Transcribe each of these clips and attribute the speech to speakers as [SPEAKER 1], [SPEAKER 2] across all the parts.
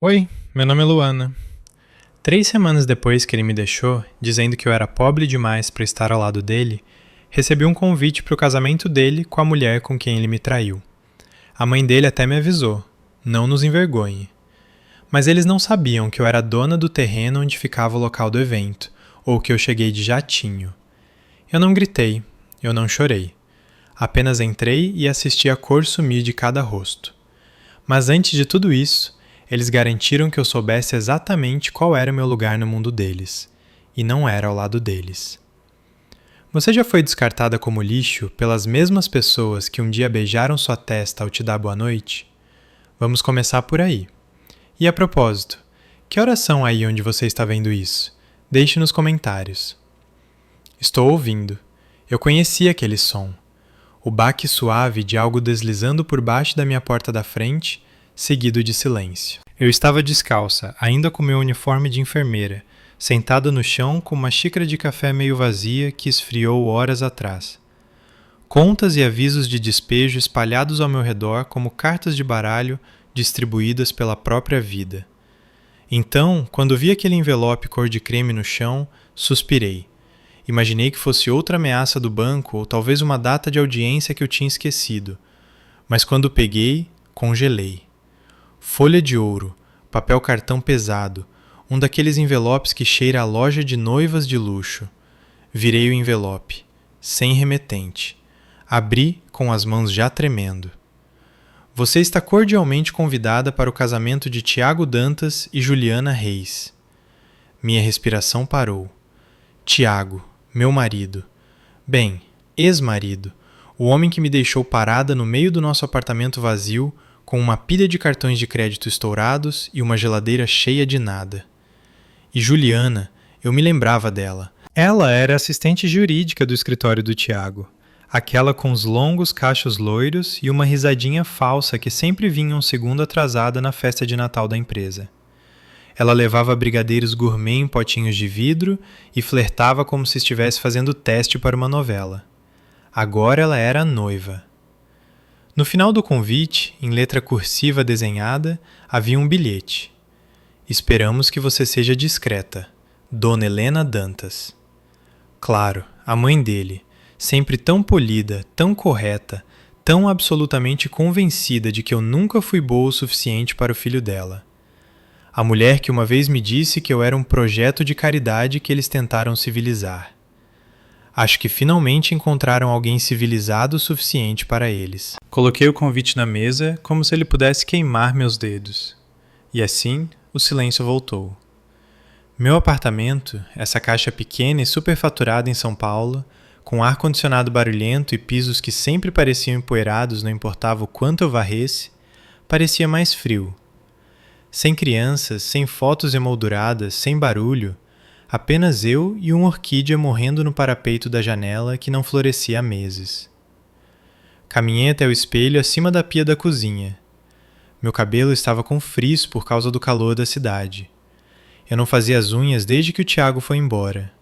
[SPEAKER 1] Oi, meu nome é Luana. 3 semanas depois que ele me deixou, dizendo que eu era pobre demais para estar ao lado dele, recebi um convite para o casamento dele com a mulher com quem ele me traiu. A mãe dele até me avisou: não nos envergonhe. Mas eles não sabiam que eu era dona do terreno onde ficava o local do evento, ou que eu cheguei de jatinho. Eu não gritei, eu não chorei. Apenas entrei e assisti a cor sumir de cada rosto. Mas antes de tudo isso, eles garantiram que eu soubesse exatamente qual era o meu lugar no mundo deles, e não era ao lado deles. Você já foi descartada como lixo pelas mesmas pessoas que um dia beijaram sua testa ao te dar boa noite? Vamos começar por aí. E a propósito, que horas são aí onde você está vendo isso? Deixe nos comentários. Estou ouvindo. Eu conheci aquele som. O baque suave de algo deslizando por baixo da minha porta da frente, seguido de silêncio. Eu estava descalça, ainda com meu uniforme de enfermeira, sentada no chão com uma xícara de café meio vazia que esfriou horas atrás. Contas e avisos de despejo espalhados ao meu redor como cartas de baralho distribuídas pela própria vida. Então, quando vi aquele envelope cor de creme no chão, suspirei. Imaginei que fosse outra ameaça do banco ou talvez uma data de audiência que eu tinha esquecido. Mas quando peguei, congelei. Folha de ouro, papel cartão pesado, um daqueles envelopes que cheira a loja de noivas de luxo. Virei o envelope, sem remetente. Abri com as mãos já tremendo. Você está cordialmente convidada para o casamento de Tiago Dantas e Juliana Reis. Minha respiração parou. Tiago, meu marido. Bem, ex-marido. O homem que me deixou parada no meio do nosso apartamento vazio, com uma pilha de cartões de crédito estourados e uma geladeira cheia de nada. E Juliana, eu me lembrava dela. Ela era assistente jurídica do escritório do Tiago. Aquela com os longos cachos loiros e uma risadinha falsa que sempre vinha um segundo atrasada na festa de Natal da empresa. Ela levava brigadeiros gourmet em potinhos de vidro e flertava como se estivesse fazendo teste para uma novela. Agora ela era a noiva. No final do convite, em letra cursiva desenhada, havia um bilhete. Esperamos que você seja discreta. Dona Helena Dantas. Claro, a mãe dele, sempre tão polida, tão correta, tão absolutamente convencida de que eu nunca fui boa o suficiente para o filho dela. A mulher que uma vez me disse que eu era um projeto de caridade que eles tentaram civilizar. Acho que finalmente encontraram alguém civilizado o suficiente para eles. Coloquei o convite na mesa como se ele pudesse queimar meus dedos. E assim, o silêncio voltou. Meu apartamento, essa caixa pequena e superfaturada em São Paulo, com ar-condicionado barulhento e pisos que sempre pareciam empoeirados não importava o quanto eu varresse, parecia mais frio. Sem crianças, sem fotos emolduradas, sem barulho, apenas eu e uma orquídea morrendo no parapeito da janela que não florescia há meses. Caminhei até o espelho acima da pia da cozinha. Meu cabelo estava com frizz por causa do calor da cidade. Eu não fazia as unhas desde que o Tiago foi embora.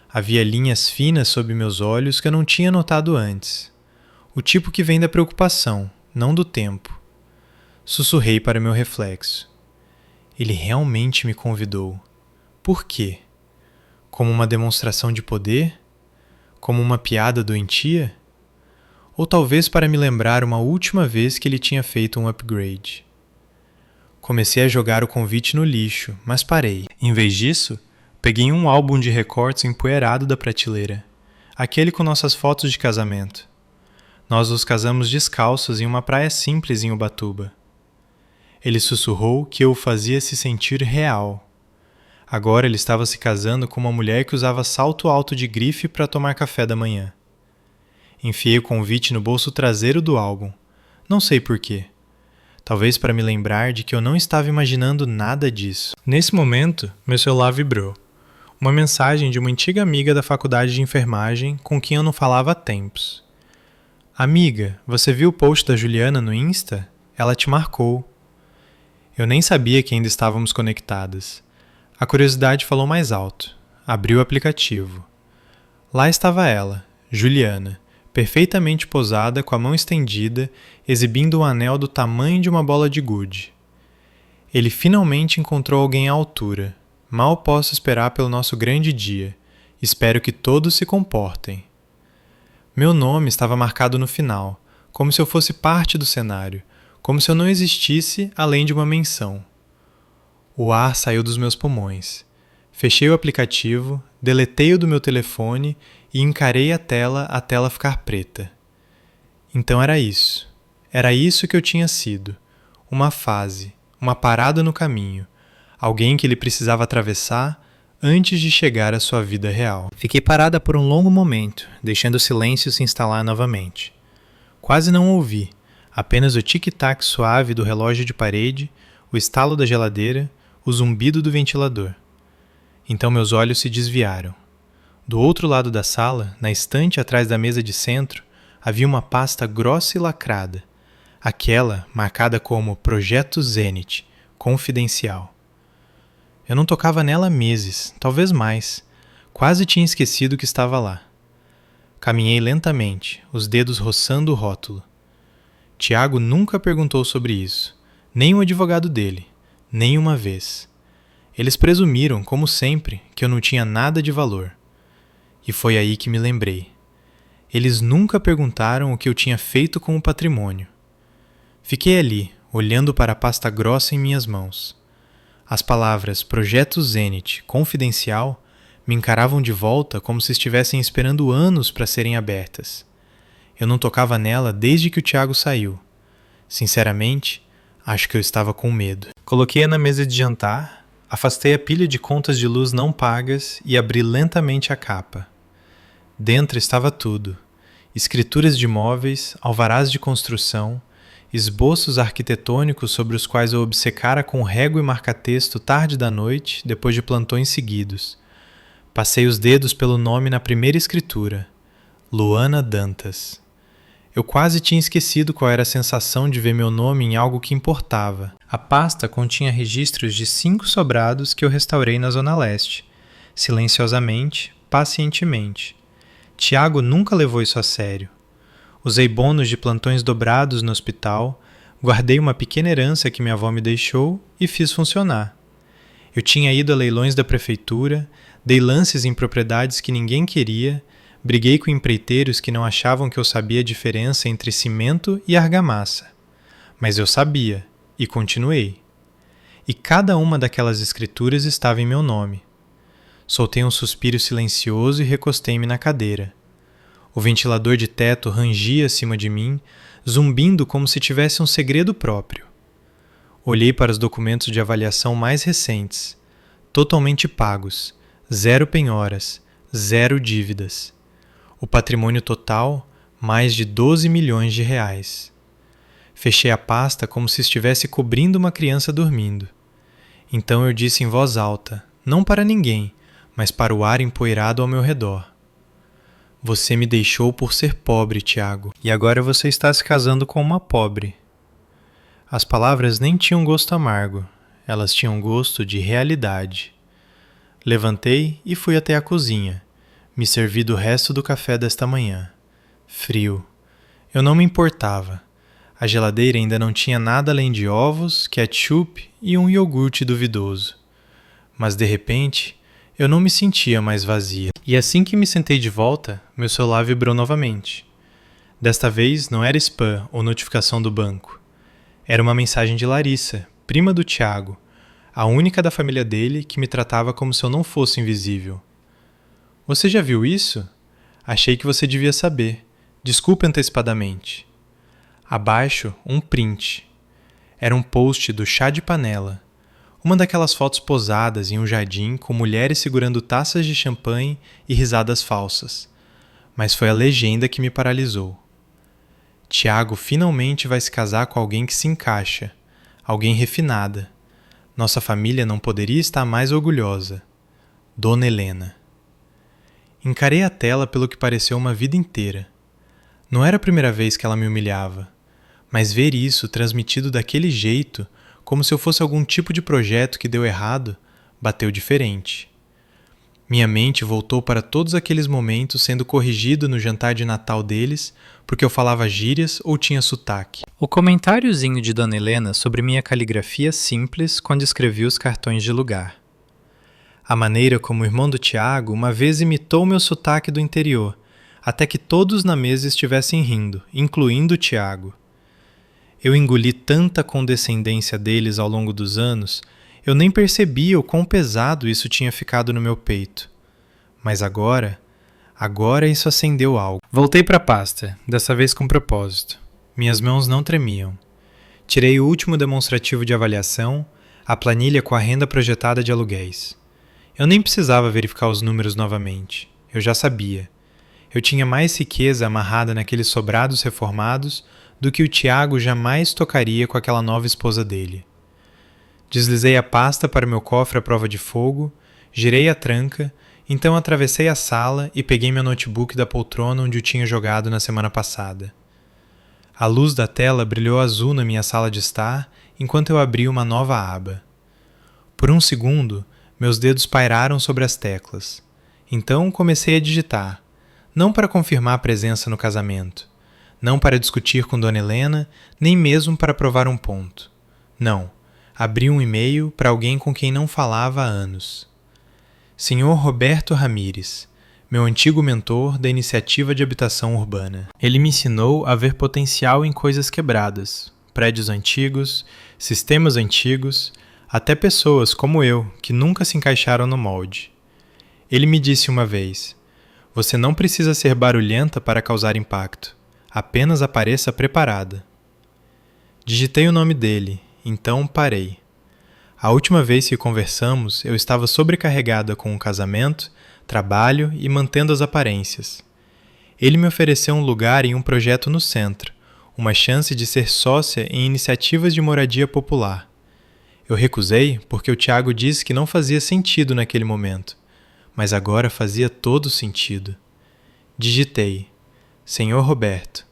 [SPEAKER 1] Havia linhas finas sob meus olhos que eu não tinha notado antes. O tipo que vem da preocupação, não do tempo. Sussurrei para meu reflexo. Ele realmente me convidou. Por quê? Como uma demonstração de poder? Como uma piada doentia? Ou talvez para me lembrar uma última vez que ele tinha feito um upgrade. Comecei a jogar o convite no lixo, mas parei. Em vez disso, peguei um álbum de recortes empoeirado da prateleira, aquele com nossas fotos de casamento. Nós nos casamos descalços em uma praia simples em Ubatuba. Ele sussurrou que eu o fazia se sentir real. Agora ele estava se casando com uma mulher que usava salto alto de grife para tomar café da manhã. Enfiei o convite no bolso traseiro do álbum. Não sei porquê. Talvez para me lembrar de que eu não estava imaginando nada disso. Nesse momento, meu celular vibrou. Uma mensagem de uma antiga amiga da faculdade de enfermagem com quem eu não falava há tempos. Amiga, você viu o post da Juliana no Insta? Ela te marcou. Eu nem sabia que ainda estávamos conectadas. A curiosidade falou mais alto. Abri o aplicativo. Lá estava ela, Juliana, perfeitamente posada, com a mão estendida, exibindo um anel do tamanho de uma bola de gude. Ele finalmente encontrou alguém à altura. Mal posso esperar pelo nosso grande dia. Espero que todos se comportem. Meu nome estava marcado no final, como se eu fosse parte do cenário, como se eu não existisse além de uma menção. O ar saiu dos meus pulmões. Fechei o aplicativo, deletei-o do meu telefone e encarei a tela até ela ficar preta. Então era isso. Era isso que eu tinha sido. Uma fase, uma parada no caminho, alguém que ele precisava atravessar antes de chegar à sua vida real. Fiquei parada por um longo momento, deixando o silêncio se instalar novamente. Quase não ouvi, apenas o tic-tac suave do relógio de parede, o estalo da geladeira, o zumbido do ventilador. Então meus olhos se desviaram. Do outro lado da sala, na estante atrás da mesa de centro, havia uma pasta grossa e lacrada, aquela marcada como Projeto Zenit, confidencial. Eu não tocava nela há meses, talvez mais. Quase tinha esquecido que estava lá. Caminhei lentamente, os dedos roçando o rótulo. Tiago nunca perguntou sobre isso, nem o advogado dele, nem uma vez. Eles presumiram, como sempre, que eu não tinha nada de valor. E foi aí que me lembrei. Eles nunca perguntaram o que eu tinha feito com o patrimônio. Fiquei ali, olhando para a pasta grossa em minhas mãos. As palavras Projeto Zenit, confidencial, me encaravam de volta como se estivessem esperando anos para serem abertas. Eu não tocava nela desde que o Tiago saiu. Sinceramente, acho que eu estava com medo. Coloquei-a na mesa de jantar, afastei a pilha de contas de luz não pagas e abri lentamente a capa. Dentro estava tudo. Escrituras de móveis, alvarás de construção, esboços arquitetônicos sobre os quais eu obcecara com régua e marca-texto tarde da noite, depois de plantões seguidos. Passei os dedos pelo nome na primeira escritura, Luana Dantas. Eu quase tinha esquecido qual era a sensação de ver meu nome em algo que importava. A pasta continha registros de 5 sobrados que eu restaurei na Zona Leste, silenciosamente, pacientemente. Tiago nunca levou isso a sério. Usei bônus de plantões dobrados no hospital, guardei uma pequena herança que minha avó me deixou e fiz funcionar. Eu tinha ido a leilões da prefeitura, dei lances em propriedades que ninguém queria, briguei com empreiteiros que não achavam que eu sabia a diferença entre cimento e argamassa. Mas eu sabia, e continuei. E cada uma daquelas escrituras estava em meu nome. Soltei um suspiro silencioso e recostei-me na cadeira. O ventilador de teto rangia acima de mim, zumbindo como se tivesse um segredo próprio. Olhei para os documentos de avaliação mais recentes, totalmente pagos, 0 penhoras, 0 dívidas. O patrimônio total, mais de 12 milhões de reais. Fechei a pasta como se estivesse cobrindo uma criança dormindo. Então eu disse em voz alta, não para ninguém, mas para o ar empoeirado ao meu redor. Você me deixou por ser pobre, Tiago, e agora você está se casando com uma pobre. As palavras nem tinham gosto amargo, elas tinham gosto de realidade. Levantei e fui até a cozinha. Me servi do resto do café desta manhã. Frio. Eu não me importava. A geladeira ainda não tinha nada além de ovos, ketchup e um iogurte duvidoso. Mas de repente, eu não me sentia mais vazia. E assim que me sentei de volta, meu celular vibrou novamente. Desta vez não era spam ou notificação do banco. Era uma mensagem de Larissa, prima do Tiago, a única da família dele que me tratava como se eu não fosse invisível. Você já viu isso? Achei que você devia saber. Desculpe antecipadamente. Abaixo, um print. Era um post do chá de panela. Uma daquelas fotos posadas em um jardim com mulheres segurando taças de champanhe e risadas falsas. Mas foi a legenda que me paralisou. Tiago finalmente vai se casar com alguém que se encaixa, alguém refinada. Nossa família não poderia estar mais orgulhosa. Dona Helena. Encarei a tela pelo que pareceu uma vida inteira. Não era a primeira vez que ela me humilhava, mas ver isso transmitido daquele jeito, como se eu fosse algum tipo de projeto que deu errado, bateu diferente. Minha mente voltou para todos aqueles momentos sendo corrigido no jantar de Natal deles porque eu falava gírias ou tinha sotaque. O comentáriozinho de Dona Helena sobre minha caligrafia simples quando escrevi os cartões de lugar. A maneira como o irmão do Tiago uma vez imitou meu sotaque do interior, até que todos na mesa estivessem rindo, incluindo o Tiago. Eu engoli tanta condescendência deles ao longo dos anos, eu nem percebia o quão pesado isso tinha ficado no meu peito. Mas agora isso acendeu algo. Voltei para a pasta, dessa vez com propósito. Minhas mãos não tremiam. Tirei o último demonstrativo de avaliação, a planilha com a renda projetada de aluguéis. Eu nem precisava verificar os números novamente. Eu já sabia. Eu tinha mais riqueza amarrada naqueles sobrados reformados do que o Tiago jamais tocaria com aquela nova esposa dele. Deslizei a pasta para meu cofre à prova de fogo, girei a tranca, então atravessei a sala e peguei meu notebook da poltrona onde o tinha jogado na semana passada. A luz da tela brilhou azul na minha sala de estar enquanto eu abri uma nova aba. Por um segundo, meus dedos pairaram sobre as teclas. Então comecei a digitar, não para confirmar a presença no casamento, não para discutir com Dona Helena, nem mesmo para provar um ponto. Não, abri um e-mail para alguém com quem não falava há anos. Senhor Roberto Ramires, meu antigo mentor da iniciativa de habitação urbana. Ele me ensinou a ver potencial em coisas quebradas, prédios antigos, sistemas antigos, até pessoas como eu, que nunca se encaixaram no molde. Ele me disse uma vez: você não precisa ser barulhenta para causar impacto, apenas apareça preparada. Digitei o nome dele, então parei. A última vez que conversamos, eu estava sobrecarregada com o casamento, trabalho e mantendo as aparências. Ele me ofereceu um lugar em um projeto no centro, uma chance de ser sócia em iniciativas de moradia popular. Eu recusei porque o Tiago disse que não fazia sentido naquele momento, mas agora fazia todo sentido. Digitei: Senhor Roberto,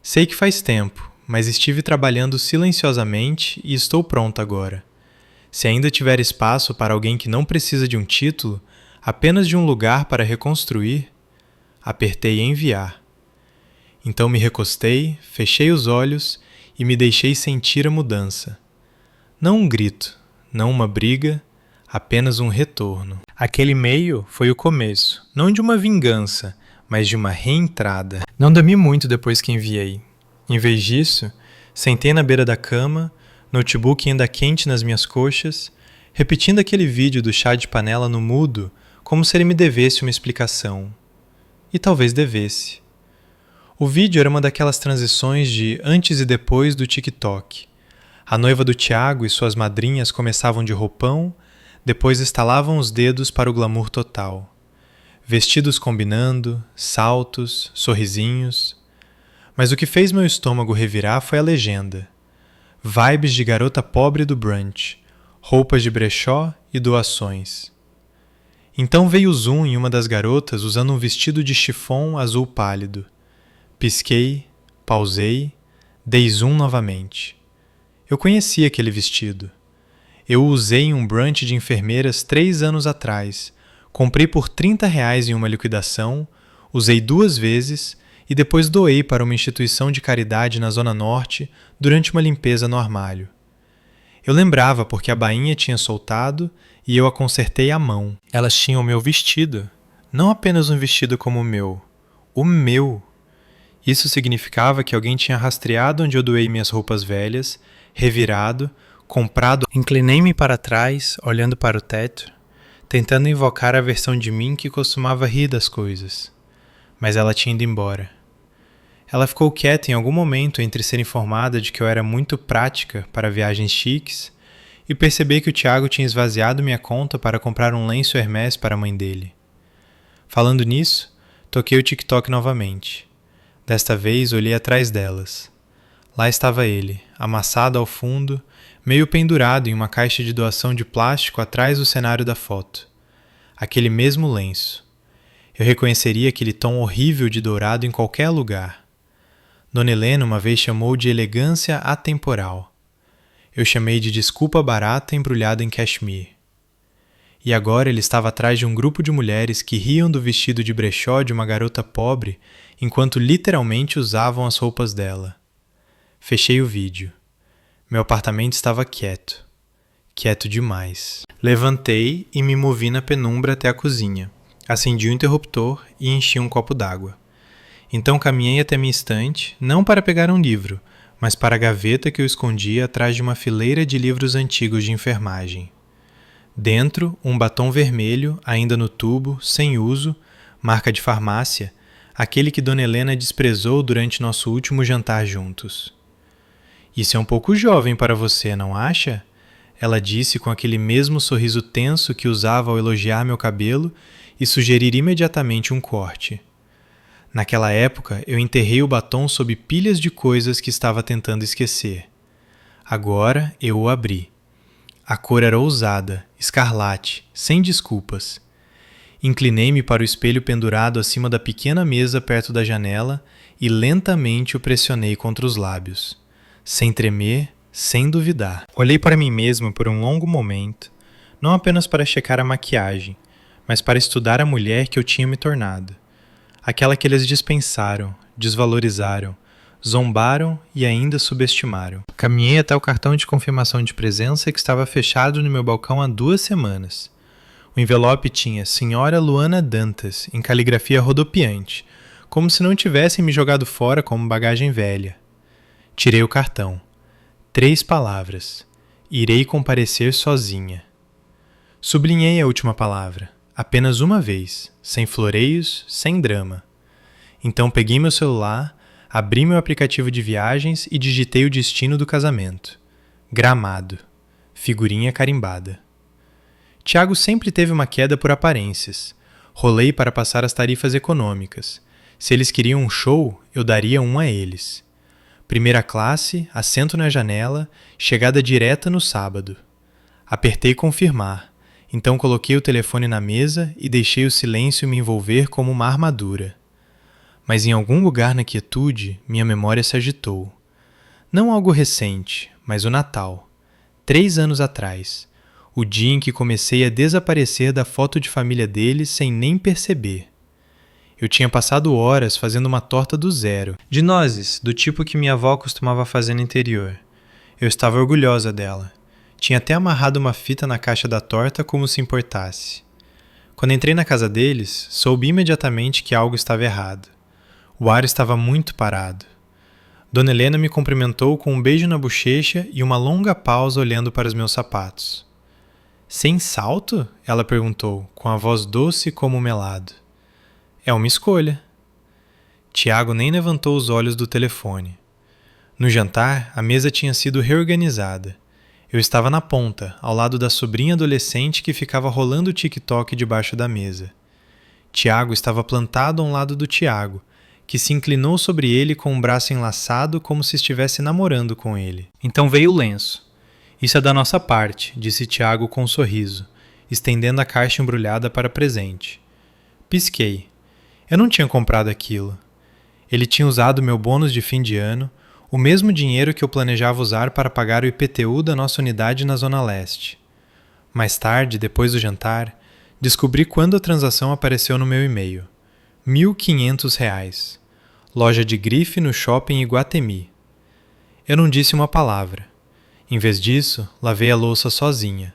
[SPEAKER 1] sei que faz tempo, mas estive trabalhando silenciosamente e estou pronto agora. Se ainda tiver espaço para alguém que não precisa de um título, apenas de um lugar para reconstruir, apertei enviar. Então me recostei, fechei os olhos e me deixei sentir a mudança. Não um grito, não uma briga, apenas um retorno. Aquele e-mail foi o começo, não de uma vingança, mas de uma reentrada. Não dormi muito depois que enviei. Em vez disso, sentei na beira da cama, notebook ainda quente nas minhas coxas, repetindo aquele vídeo do chá de panela no mudo, como se ele me devesse uma explicação. E talvez devesse. O vídeo era uma daquelas transições de antes e depois do TikTok. A noiva do Tiago e suas madrinhas começavam de roupão, depois estalavam os dedos para o glamour total. Vestidos combinando, saltos, sorrisinhos. Mas o que fez meu estômago revirar foi a legenda. Vibes de garota pobre do brunch, roupas de brechó e doações. Então veio o zoom em uma das garotas usando um vestido de chiffon azul pálido. Pisquei, pausei, dei zoom novamente. Eu conhecia aquele vestido. Eu o usei em um brunch de enfermeiras 3 anos atrás, comprei por R$30 em uma liquidação, usei 2 vezes e depois doei para uma instituição de caridade na Zona Norte durante uma limpeza no armário. Eu lembrava porque a bainha tinha soltado e eu a consertei à mão. Elas tinham o meu vestido, não apenas um vestido como o meu. Isso significava que alguém tinha rastreado onde eu doei minhas roupas velhas, revirado, comprado. Inclinei-me para trás, olhando para o teto, tentando invocar a versão de mim que costumava rir das coisas. Mas ela tinha ido embora. Ela ficou quieta em algum momento entre ser informada de que eu era muito prática para viagens chiques e perceber que o Tiago tinha esvaziado minha conta para comprar um lenço Hermès para a mãe dele. Falando nisso, toquei o TikTok novamente. Desta vez olhei atrás delas. Lá estava ele, amassado ao fundo, meio pendurado em uma caixa de doação de plástico atrás do cenário da foto. Aquele mesmo lenço. Eu reconheceria aquele tom horrível de dourado em qualquer lugar. Dona Helena uma vez chamou de elegância atemporal. Eu chamei de desculpa barata embrulhada em cashmere. e agora ele estava atrás de um grupo de mulheres que riam do vestido de brechó de uma garota pobre enquanto literalmente usavam as roupas dela. Fechei o vídeo. Meu apartamento estava quieto. Quieto demais. Levantei e me movi na penumbra até a cozinha. Acendi o interruptor e enchi um copo d'água. Então caminhei até minha estante, não para pegar um livro, mas para a gaveta que eu escondia atrás de uma fileira de livros antigos de enfermagem. Dentro, um batom vermelho, ainda no tubo, sem uso, marca de farmácia, aquele que Dona Helena desprezou durante nosso último jantar juntos. Isso é um pouco jovem para você, não acha? Ela disse com aquele mesmo sorriso tenso que usava ao elogiar meu cabelo e sugerir imediatamente um corte. Naquela época, eu enterrei o batom sob pilhas de coisas que estava tentando esquecer. Agora, eu o abri. A cor era ousada, escarlate, sem desculpas. Inclinei-me para o espelho pendurado acima da pequena mesa perto da janela e lentamente o pressionei contra os lábios. Sem tremer, sem duvidar. Olhei para mim mesmo por um longo momento, não apenas para checar a maquiagem, mas para estudar a mulher que eu tinha me tornado. Aquela que eles dispensaram, desvalorizaram, zombaram e ainda subestimaram. Caminhei até o cartão de confirmação de presença que estava fechado no meu balcão há 2 semanas. O envelope tinha Senhora Luana Dantas, em caligrafia rodopiante, como se não tivessem me jogado fora como bagagem velha. Tirei o cartão. 3 palavras. Irei comparecer sozinha. Sublinhei a última palavra, apenas uma vez, sem floreios, sem drama. Então peguei meu celular, abri meu aplicativo de viagens e digitei o destino do casamento. Gramado. Figurinha carimbada. Tiago sempre teve uma queda por aparências. Rolei para passar as tarifas econômicas. Se eles queriam um show, eu daria um a eles. Primeira classe, assento na janela, chegada direta no sábado. Apertei confirmar, então coloquei o telefone na mesa e deixei o silêncio me envolver como uma armadura. Mas em algum lugar na quietude, minha memória se agitou. Não algo recente, mas o Natal. 3 anos atrás. O dia em que comecei a desaparecer da foto de família deles sem nem perceber. Eu tinha passado horas fazendo uma torta do zero, de nozes, do tipo que minha avó costumava fazer no interior. Eu estava orgulhosa dela. Tinha até amarrado uma fita na caixa da torta como se importasse. Quando entrei na casa deles, soube imediatamente que algo estava errado. O ar estava muito parado. Dona Helena me cumprimentou com um beijo na bochecha e uma longa pausa olhando para os meus sapatos. Sem salto? Ela perguntou, com a voz doce como melado. É uma escolha. Tiago nem levantou os olhos do telefone. No jantar, a mesa tinha sido reorganizada. Eu estava na ponta, ao lado da sobrinha adolescente que ficava rolando o TikTok debaixo da mesa. Tiago estava plantado a um lado do Tiago, que se inclinou sobre ele com um braço enlaçado como se estivesse namorando com ele. Então veio o lenço. Isso é da nossa parte, disse Tiago com um sorriso, estendendo a caixa embrulhada para presente. Pisquei. Eu não tinha comprado aquilo. Ele tinha usado meu bônus de fim de ano, o mesmo dinheiro que eu planejava usar para pagar o IPTU da nossa unidade na Zona Leste. Mais tarde, depois do jantar, descobri quando a transação apareceu no meu e-mail. R$ 1.500. Loja de grife no shopping Iguatemi. Eu não disse uma palavra. Em vez disso, lavei a louça sozinha.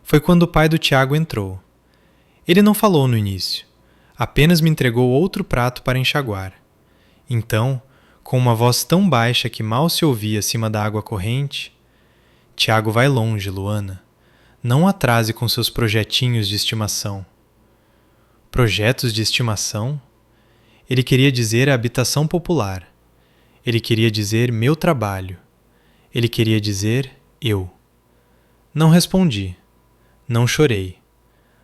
[SPEAKER 1] Foi quando o pai do Tiago entrou. Ele não falou no início. Apenas me entregou outro prato para enxaguar. Então, com uma voz tão baixa que mal se ouvia acima da água corrente, Tiago vai longe, Luana. Não atrase com seus projetinhos de estimação. Projetos de estimação? Ele queria dizer a habitação popular. Ele queria dizer meu trabalho. Ele queria dizer eu. Não respondi. Não chorei.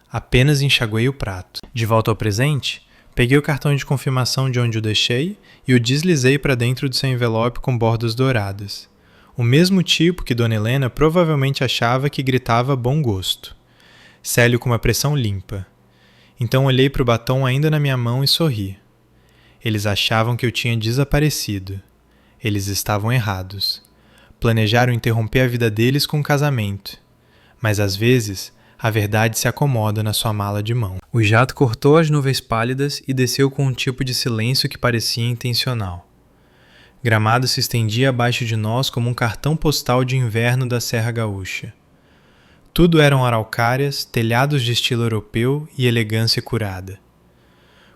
[SPEAKER 1] Apenas enxaguei o prato. De volta ao presente, peguei o cartão de confirmação de onde o deixei e o deslizei para dentro do seu envelope com bordas douradas. O mesmo tipo que Dona Helena provavelmente achava que gritava bom gosto. Célio com uma pressão limpa. Então olhei para o batom ainda na minha mão e sorri. Eles achavam que eu tinha desaparecido. Eles estavam errados. Planejaram interromper a vida deles com um casamento. Mas às vezes, A verdade se acomoda na sua mala de mão. O jato cortou as nuvens pálidas e desceu com um tipo de silêncio que parecia intencional. Gramado se estendia abaixo de nós como um cartão postal de inverno da Serra Gaúcha. Tudo eram araucárias, telhados de estilo europeu e elegância curada.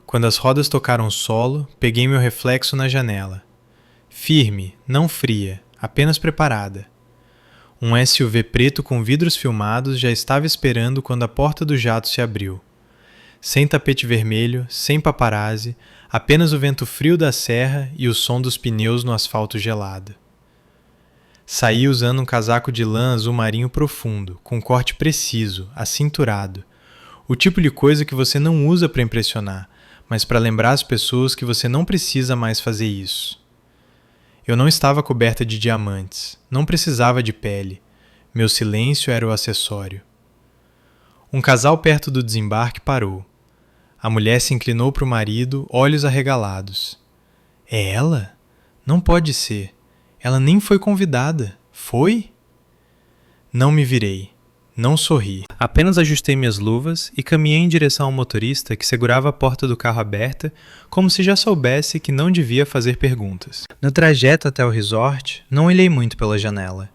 [SPEAKER 1] Quando as rodas tocaram o solo, peguei meu reflexo na janela. Firme, não fria, apenas preparada. Um SUV preto com vidros filmados já estava esperando quando a porta do jato se abriu. Sem tapete vermelho, sem paparazzi, apenas o vento frio da serra e o som dos pneus no asfalto gelado. Saí usando um casaco de lã azul marinho profundo, com corte preciso, acinturado. O tipo de coisa que você não usa para impressionar, mas para lembrar as pessoas que você não precisa mais fazer isso. Eu não estava coberta de diamantes, não precisava de pele. Meu silêncio era o acessório. Um casal perto do desembarque parou. A mulher se inclinou para o marido, olhos arregalados. É ela? Não pode ser. Ela nem foi convidada. Foi? Não me virei. Não sorri. Apenas ajustei minhas luvas e caminhei em direção ao motorista que segurava a porta do carro aberta, como se já soubesse que não devia fazer perguntas. No trajeto até o resort, não olhei muito pela janela.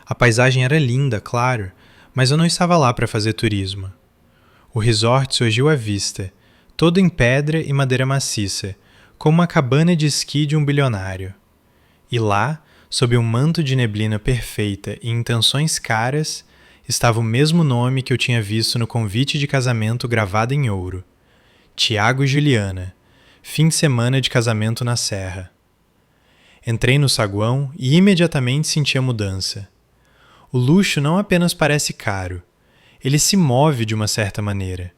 [SPEAKER 1] A paisagem era linda, claro, mas eu não estava lá para fazer turismo. O resort surgiu à vista, todo em pedra e madeira maciça, como uma cabana de esqui de um bilionário. E lá, sob um manto de neblina perfeita e intenções caras, estava o mesmo nome que eu tinha visto no convite de casamento gravado em ouro. Tiago e Juliana. Fim de semana de casamento na serra. Entrei no saguão e imediatamente senti a mudança. O luxo não apenas parece caro, ele se move de uma certa maneira.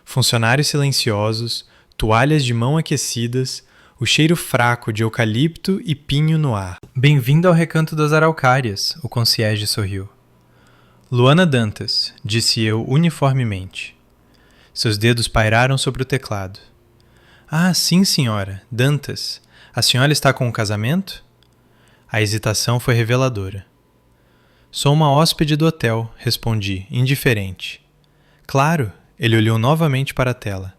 [SPEAKER 1] Funcionários silenciosos, toalhas de mão aquecidas, o cheiro fraco de eucalipto e pinho no ar. Bem-vindo ao Recanto das Araucárias, o concierge sorriu. Luana Dantas, disse eu uniformemente. Seus dedos pairaram sobre o teclado. Ah, sim, senhora, Dantas. A senhora está com o casamento? A hesitação foi reveladora. Sou uma hóspede do hotel, respondi, indiferente. Claro, ele olhou novamente para a tela.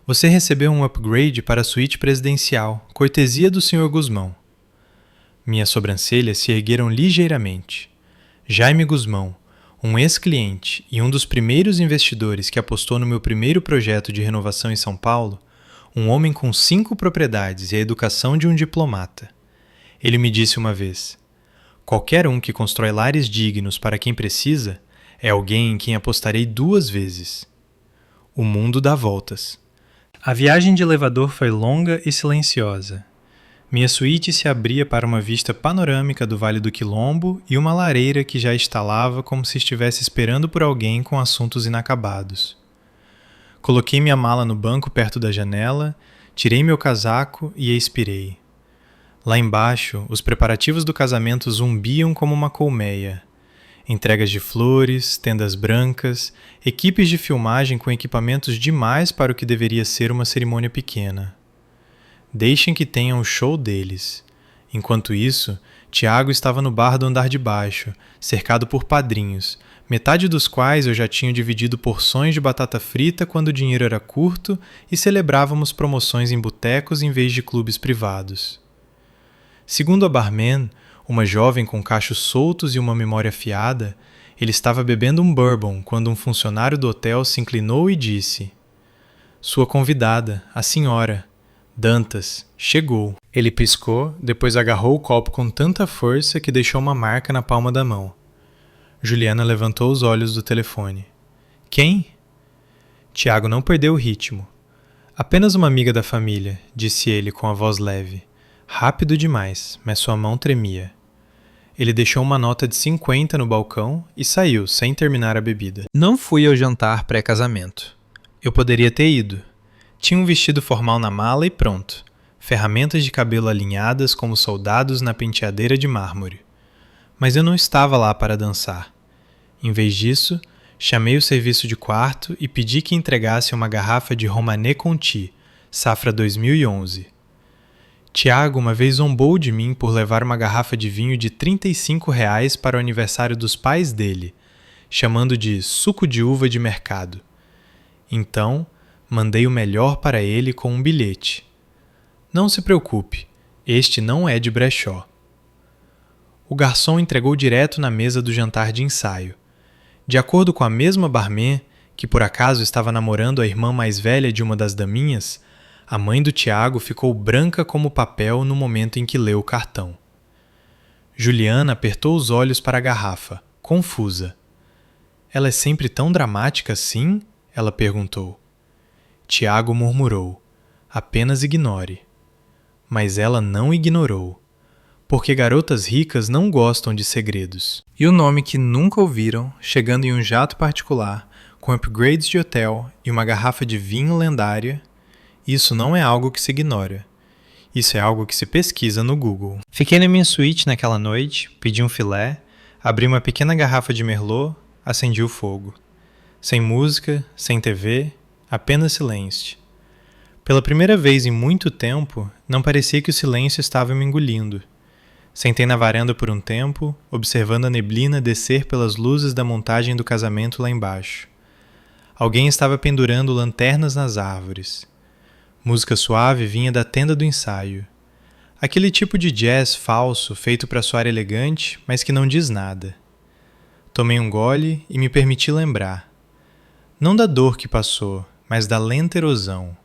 [SPEAKER 1] Você recebeu um upgrade para a suíte presidencial, cortesia do Sr. Guzmão. Minhas sobrancelhas se ergueram ligeiramente. Jaime Guzmão, um ex-cliente e um dos primeiros investidores que apostou no meu primeiro projeto de renovação em São Paulo, um homem com 5 propriedades e a educação de um diplomata. Ele me disse uma vez: qualquer um que constrói lares dignos para quem precisa é alguém em quem apostarei 2 vezes. O mundo dá voltas. A viagem de elevador foi longa e silenciosa. Minha suíte se abria para uma vista panorâmica do Vale do Quilombo e uma lareira que já estalava como se estivesse esperando por alguém com assuntos inacabados. Coloquei minha mala no banco perto da janela, tirei meu casaco e expirei. Lá embaixo, os preparativos do casamento zumbiam como uma colmeia. Entregas de flores, tendas brancas, equipes de filmagem com equipamentos demais para o que deveria ser uma cerimônia pequena. Deixem que tenham o show deles. Enquanto isso, Tiago estava no bar do andar de baixo, cercado por padrinhos, metade dos quais eu já tinha dividido porções de batata frita quando o dinheiro era curto e celebrávamos promoções em botecos em vez de clubes privados. Segundo a barman, uma jovem com cachos soltos e uma memória afiada, ele estava bebendo um bourbon quando um funcionário do hotel se inclinou e disse: "Sua convidada, a senhora Dantas, chegou." Ele piscou, depois agarrou o copo com tanta força que deixou uma marca na palma da mão. Juliana levantou os olhos do telefone. Quem? Tiago não perdeu o ritmo. Apenas uma amiga da família, disse ele com a voz leve. Rápido demais, mas sua mão tremia. Ele deixou uma nota de 50 no balcão e saiu sem terminar a bebida. Não fui ao jantar pré-casamento. Eu poderia ter ido. Tinha um vestido formal na mala e pronto. Ferramentas de cabelo alinhadas como soldados na penteadeira de mármore. Mas eu não estava lá para dançar. Em vez disso, chamei o serviço de quarto e pedi que entregasse uma garrafa de Romanée Conti, safra 2011. Tiago uma vez zombou de mim por levar uma garrafa de vinho de R$ 35 para o aniversário dos pais dele. chamando de suco de uva de mercado. Então, mandei o melhor para ele com um bilhete. Não se preocupe, este não é de brechó. O garçom entregou direto na mesa do jantar de ensaio. De acordo com a mesma barman, que por acaso estava namorando a irmã mais velha de uma das daminhas, a mãe do Tiago ficou branca como papel no momento em que leu o cartão. Juliana apertou os olhos para a garrafa, confusa. Ela é sempre tão dramática assim? Ela perguntou. Tiago murmurou. Apenas ignore. Mas ela não ignorou. Porque garotas ricas não gostam de segredos. E o nome que nunca ouviram, chegando em um jato particular, com upgrades de hotel e uma garrafa de vinho lendária, isso não é algo que se ignora. Isso é algo que se pesquisa no Google. Fiquei na minha suíte naquela noite, pedi um filé, abri uma pequena garrafa de merlot, acendi o fogo. Sem música, sem TV, apenas silêncio. Pela primeira vez em muito tempo, não parecia que o silêncio estava me engolindo. Sentei na varanda por um tempo, observando a neblina descer pelas luzes da montagem do casamento lá embaixo. Alguém estava pendurando lanternas nas árvores. Música suave vinha da tenda do ensaio. Aquele tipo de jazz falso feito para soar elegante, mas que não diz nada. Tomei um gole e me permiti lembrar. Não da dor que passou, mas da lenta erosão.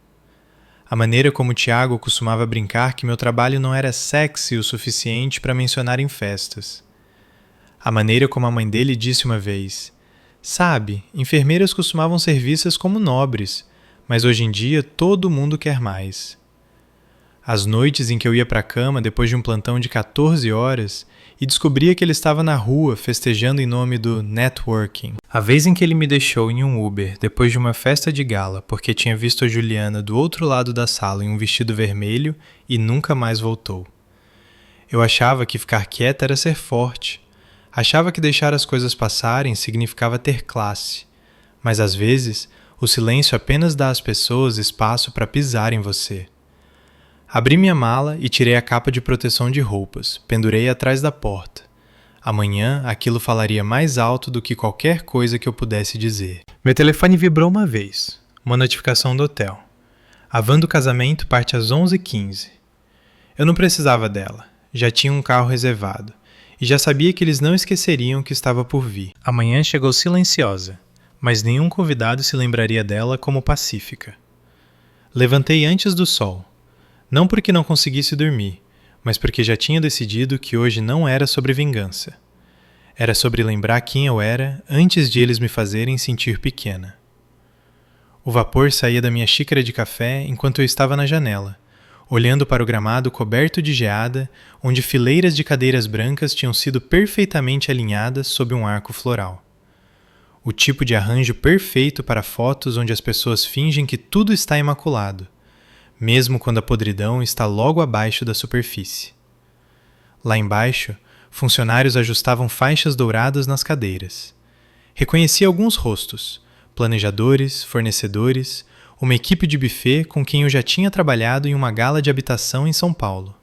[SPEAKER 1] A maneira como Tiago costumava brincar que meu trabalho não era sexy o suficiente para mencionar em festas. A maneira como a mãe dele disse uma vez: sabe, enfermeiras costumavam ser vistas como nobres, mas hoje em dia todo mundo quer mais. As noites em que eu ia para a cama depois de um plantão de 14 horas e descobria que ele estava na rua festejando em nome do networking. A vez em que ele me deixou em um Uber depois de uma festa de gala porque tinha visto a Juliana do outro lado da sala em um vestido vermelho e nunca mais voltou. Eu achava que ficar quieta era ser forte. Achava que deixar as coisas passarem significava ter classe. Mas às vezes, o silêncio apenas dá às pessoas espaço para pisar em você. Abri minha mala e tirei a capa de proteção de roupas, pendurei atrás da porta. Amanhã aquilo falaria mais alto do que qualquer coisa que eu pudesse dizer. Meu telefone vibrou uma vez. Uma notificação do hotel. A van do casamento parte às 11h15. Eu não precisava dela. Já tinha um carro reservado. E já sabia que eles não esqueceriam que estava por vir. A manhã chegou silenciosa, mas nenhum convidado se lembraria dela como pacífica. Levantei antes do sol. Não porque não conseguisse dormir, mas porque já tinha decidido que hoje não era sobre vingança. Era sobre lembrar quem eu era antes de eles me fazerem sentir pequena. O vapor saía da minha xícara de café enquanto eu estava na janela, olhando para o gramado coberto de geada, onde fileiras de cadeiras brancas tinham sido perfeitamente alinhadas sob um arco floral. O tipo de arranjo perfeito para fotos onde as pessoas fingem que tudo está imaculado, mesmo quando a podridão está logo abaixo da superfície. Lá embaixo, funcionários ajustavam faixas douradas nas cadeiras. Reconheci alguns rostos, planejadores, fornecedores, uma equipe de buffet com quem eu já tinha trabalhado em uma gala de habitação em São Paulo.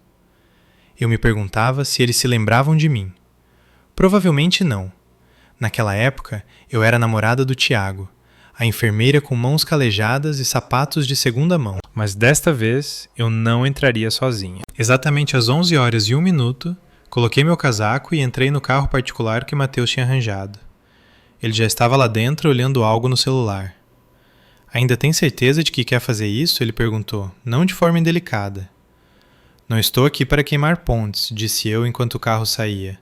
[SPEAKER 1] Eu me perguntava se eles se lembravam de mim. Provavelmente não. Naquela época, eu era namorada do Tiago, a enfermeira com mãos calejadas e sapatos de segunda mão. Mas desta vez, eu não entraria sozinha. Exatamente às 11h01, coloquei meu casaco e entrei no carro particular que Matheus tinha arranjado. Ele já estava lá dentro olhando algo no celular. Ainda tem certeza de que quer fazer isso? Ele perguntou, não de forma indelicada. Não estou aqui para queimar pontes, disse eu enquanto o carro saía.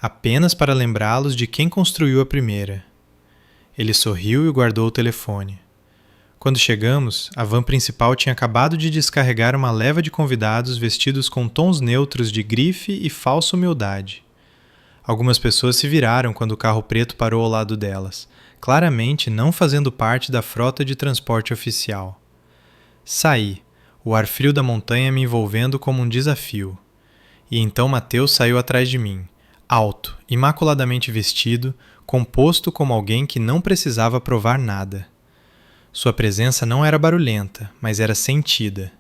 [SPEAKER 1] Apenas para lembrá-los de quem construiu a primeira. Ele sorriu e guardou o telefone. Quando chegamos, a van principal tinha acabado de descarregar uma leva de convidados vestidos com tons neutros de grife e falsa humildade. Algumas pessoas se viraram quando o carro preto parou ao lado delas, claramente não fazendo parte da frota de transporte oficial. Saí, o ar frio da montanha me envolvendo como um desafio. E então Matheus saiu atrás de mim, alto, imaculadamente vestido, composto como alguém que não precisava provar nada. Sua presença não era barulhenta, mas era sentida.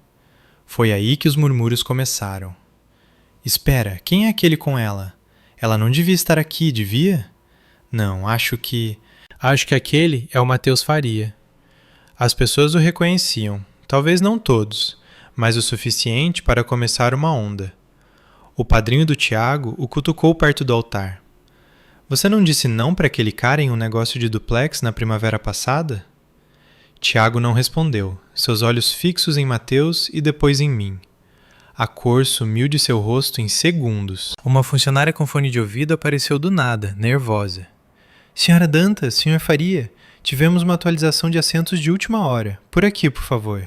[SPEAKER 1] Foi aí que os murmúrios começaram. Espera, quem é aquele com ela? Ela não devia estar aqui, devia? Não, acho que aquele é o Mateus Faria. As pessoas o reconheciam, talvez não todos, mas o suficiente para começar uma onda. O padrinho do Tiago o cutucou perto do altar. Você não disse não para aquele cara em um negócio de duplex na primavera passada? Tiago não respondeu, seus olhos fixos em Mateus e depois em mim. A cor sumiu de seu rosto em segundos. Uma funcionária com fone de ouvido apareceu do nada, nervosa. Senhora Dantas, Sr. Faria, tivemos uma atualização de assentos de última hora. Por aqui, por favor.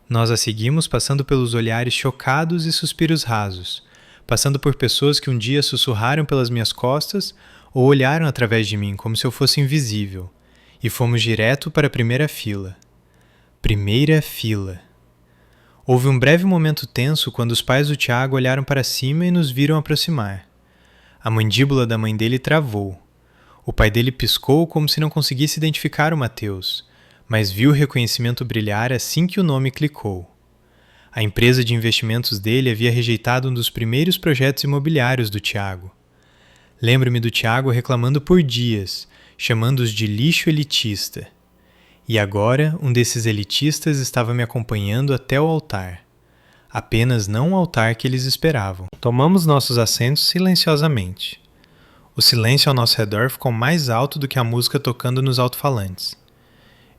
[SPEAKER 1] Nós a seguimos passando pelos olhares chocados e suspiros rasos, passando por pessoas que um dia sussurraram pelas minhas costas ou olharam através de mim como se eu fosse invisível, e fomos direto para a primeira fila. Primeira fila. Houve um breve momento tenso quando os pais do Tiago olharam para cima e nos viram aproximar. A mandíbula da mãe dele travou. O pai dele piscou como se não conseguisse identificar o Mateus, mas viu o reconhecimento brilhar assim que o nome clicou. A empresa de investimentos dele havia rejeitado um dos primeiros projetos imobiliários do Tiago. Lembro-me do Tiago reclamando por dias, chamando-os de lixo elitista. E agora um desses elitistas estava me acompanhando até o altar. Apenas não o altar que eles esperavam. Tomamos nossos assentos silenciosamente. O silêncio ao nosso redor ficou mais alto do que a música tocando nos alto-falantes.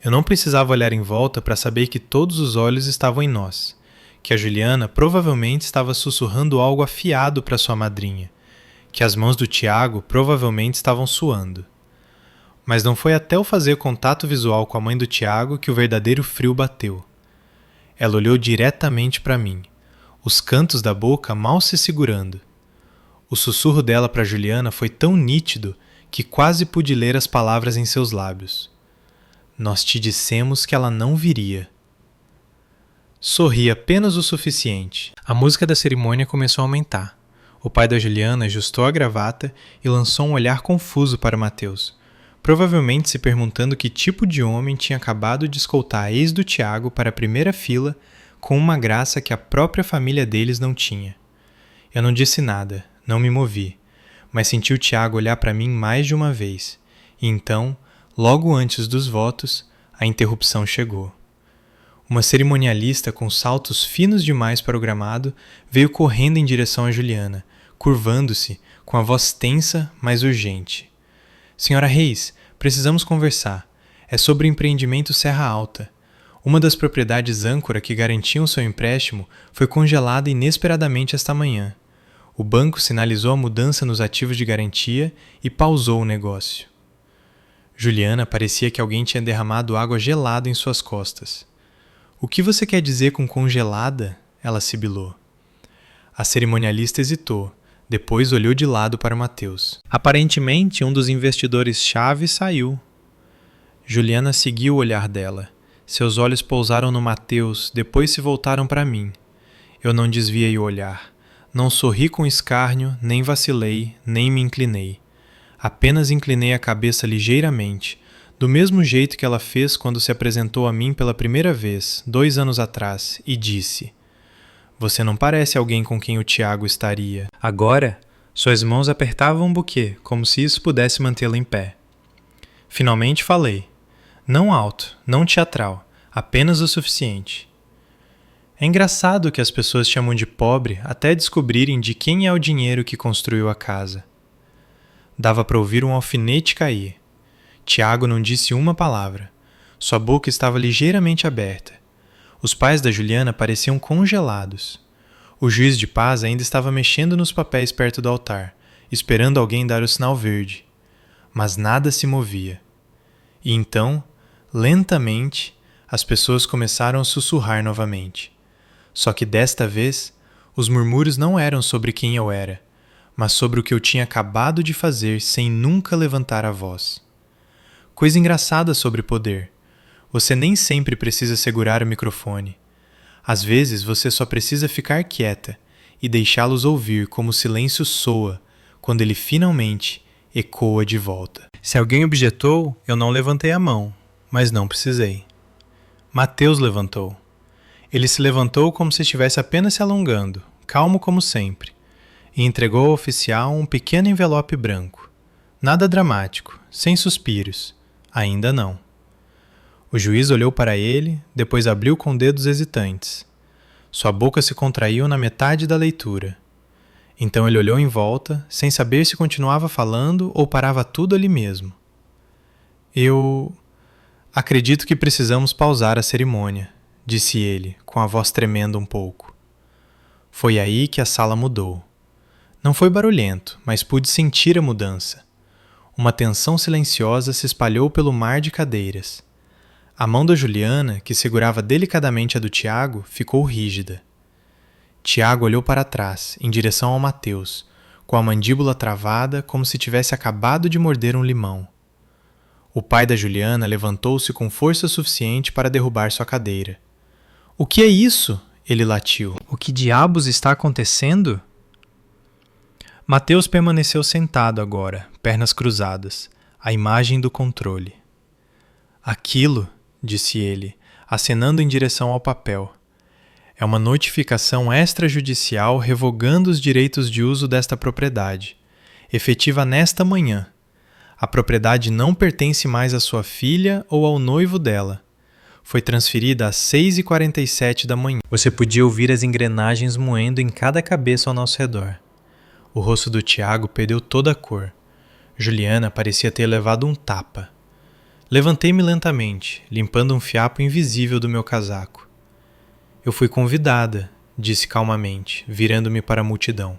[SPEAKER 1] Eu não precisava olhar em volta para saber que todos os olhos estavam em nós, que a Juliana provavelmente estava sussurrando algo afiado para sua madrinha, que as mãos do Tiago provavelmente estavam suando. Mas não foi até eu fazer contato visual com a mãe do Tiago que o verdadeiro frio bateu. Ela olhou diretamente para mim, os cantos da boca mal se segurando. O sussurro dela para Juliana foi tão nítido que quase pude ler as palavras em seus lábios. Nós te dissemos que ela não viria. Sorri apenas o suficiente. A música da cerimônia começou a aumentar. O pai da Juliana ajustou a gravata e lançou um olhar confuso para Mateus, provavelmente se perguntando que tipo de homem tinha acabado de escoltar a ex do Tiago para a primeira fila com uma graça que a própria família deles não tinha. Eu não disse nada, não me movi, mas senti o Tiago olhar para mim mais de uma vez, e então, logo antes dos votos, a interrupção chegou. Uma cerimonialista com saltos finos demais para o gramado veio correndo em direção a Juliana, curvando-se, com a voz tensa, mas urgente. Senhora Reis, precisamos conversar. É sobre o empreendimento Serra Alta. Uma das propriedades âncora que garantiam seu empréstimo foi congelada inesperadamente esta manhã. O banco sinalizou a mudança nos ativos de garantia e pausou o negócio. Juliana parecia que alguém tinha derramado água gelada em suas costas. O que você quer dizer com congelada? Ela sibilou. A cerimonialista hesitou. Depois olhou de lado para Mateus. Aparentemente, um dos investidores-chave saiu. Juliana seguiu o olhar dela. Seus olhos pousaram no Mateus, depois se voltaram para mim. Eu não desviei o olhar. Não sorri com escárnio, nem vacilei, nem me inclinei. Apenas inclinei a cabeça ligeiramente, do mesmo jeito que ela fez quando se apresentou a mim pela primeira vez, 2 anos atrás, e disse: Você não parece alguém com quem o Tiago estaria. Agora, suas mãos apertavam um buquê, como se isso pudesse mantê-la em pé. Finalmente falei. Não alto, não teatral, apenas o suficiente. É engraçado que as pessoas chamam de pobre até descobrirem de quem é o dinheiro que construiu a casa. Dava para ouvir um alfinete cair. Tiago não disse uma palavra. Sua boca estava ligeiramente aberta. Os pais da Juliana pareciam congelados. O juiz de paz ainda estava mexendo nos papéis perto do altar, esperando alguém dar o sinal verde. Mas nada se movia. E então, lentamente, as pessoas começaram a sussurrar novamente. Só que desta vez, os murmúrios não eram sobre quem eu era, mas sobre o que eu tinha acabado de fazer sem nunca levantar a voz. Coisa engraçada sobre poder. Você nem sempre precisa segurar o microfone. Às vezes você só precisa ficar quieta e deixá-los ouvir como o silêncio soa quando ele finalmente ecoa de volta. Se alguém objetou, eu não levantei a mão, mas não precisei. Mateus levantou. Ele se levantou como se estivesse apenas se alongando, calmo como sempre, e entregou ao oficial um pequeno envelope branco. Nada dramático, sem suspiros. Ainda não. O juiz olhou para ele, depois abriu com dedos hesitantes. Sua boca se contraiu na metade da leitura. Então ele olhou em volta, sem saber se continuava falando ou parava tudo ali mesmo. Eu acredito que precisamos pausar a cerimônia, disse ele, com a voz tremendo um pouco. Foi aí que a sala mudou. Não foi barulhento, mas pude sentir a mudança. Uma tensão silenciosa se espalhou pelo mar de cadeiras. A mão da Juliana, que segurava delicadamente a do Tiago, ficou rígida. Tiago olhou para trás, em direção ao Mateus, com a mandíbula travada como se tivesse acabado de morder um limão. O pai da Juliana levantou-se com força suficiente para derrubar sua cadeira. — O que é isso? Ele latiu. — O que diabos está acontecendo? Mateus permaneceu sentado agora, pernas cruzadas, a imagem do controle. Aquilo, disse ele, acenando em direção ao papel, é uma notificação extrajudicial revogando os direitos de uso desta propriedade, efetiva nesta manhã. A propriedade não pertence mais à sua filha ou ao noivo dela. Foi transferida às 6h47 da manhã. Você podia ouvir as engrenagens moendo em cada cabeça ao nosso redor. O rosto do Tiago perdeu toda a cor. Juliana parecia ter levado um tapa. Levantei-me lentamente, limpando um fiapo invisível do meu casaco. Eu fui convidada, disse calmamente, virando-me para a multidão.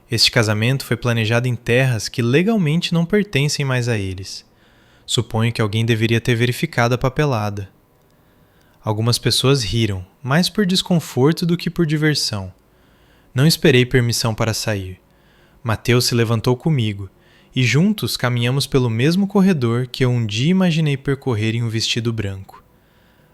[SPEAKER 1] Este casamento foi planejado em terras que legalmente não pertencem mais a eles. Suponho que alguém deveria ter verificado a papelada. Algumas pessoas riram, mais por desconforto do que por diversão. Não esperei permissão para sair. Mateus se levantou comigo, e juntos caminhamos pelo mesmo corredor que eu um dia imaginei percorrer em um vestido branco.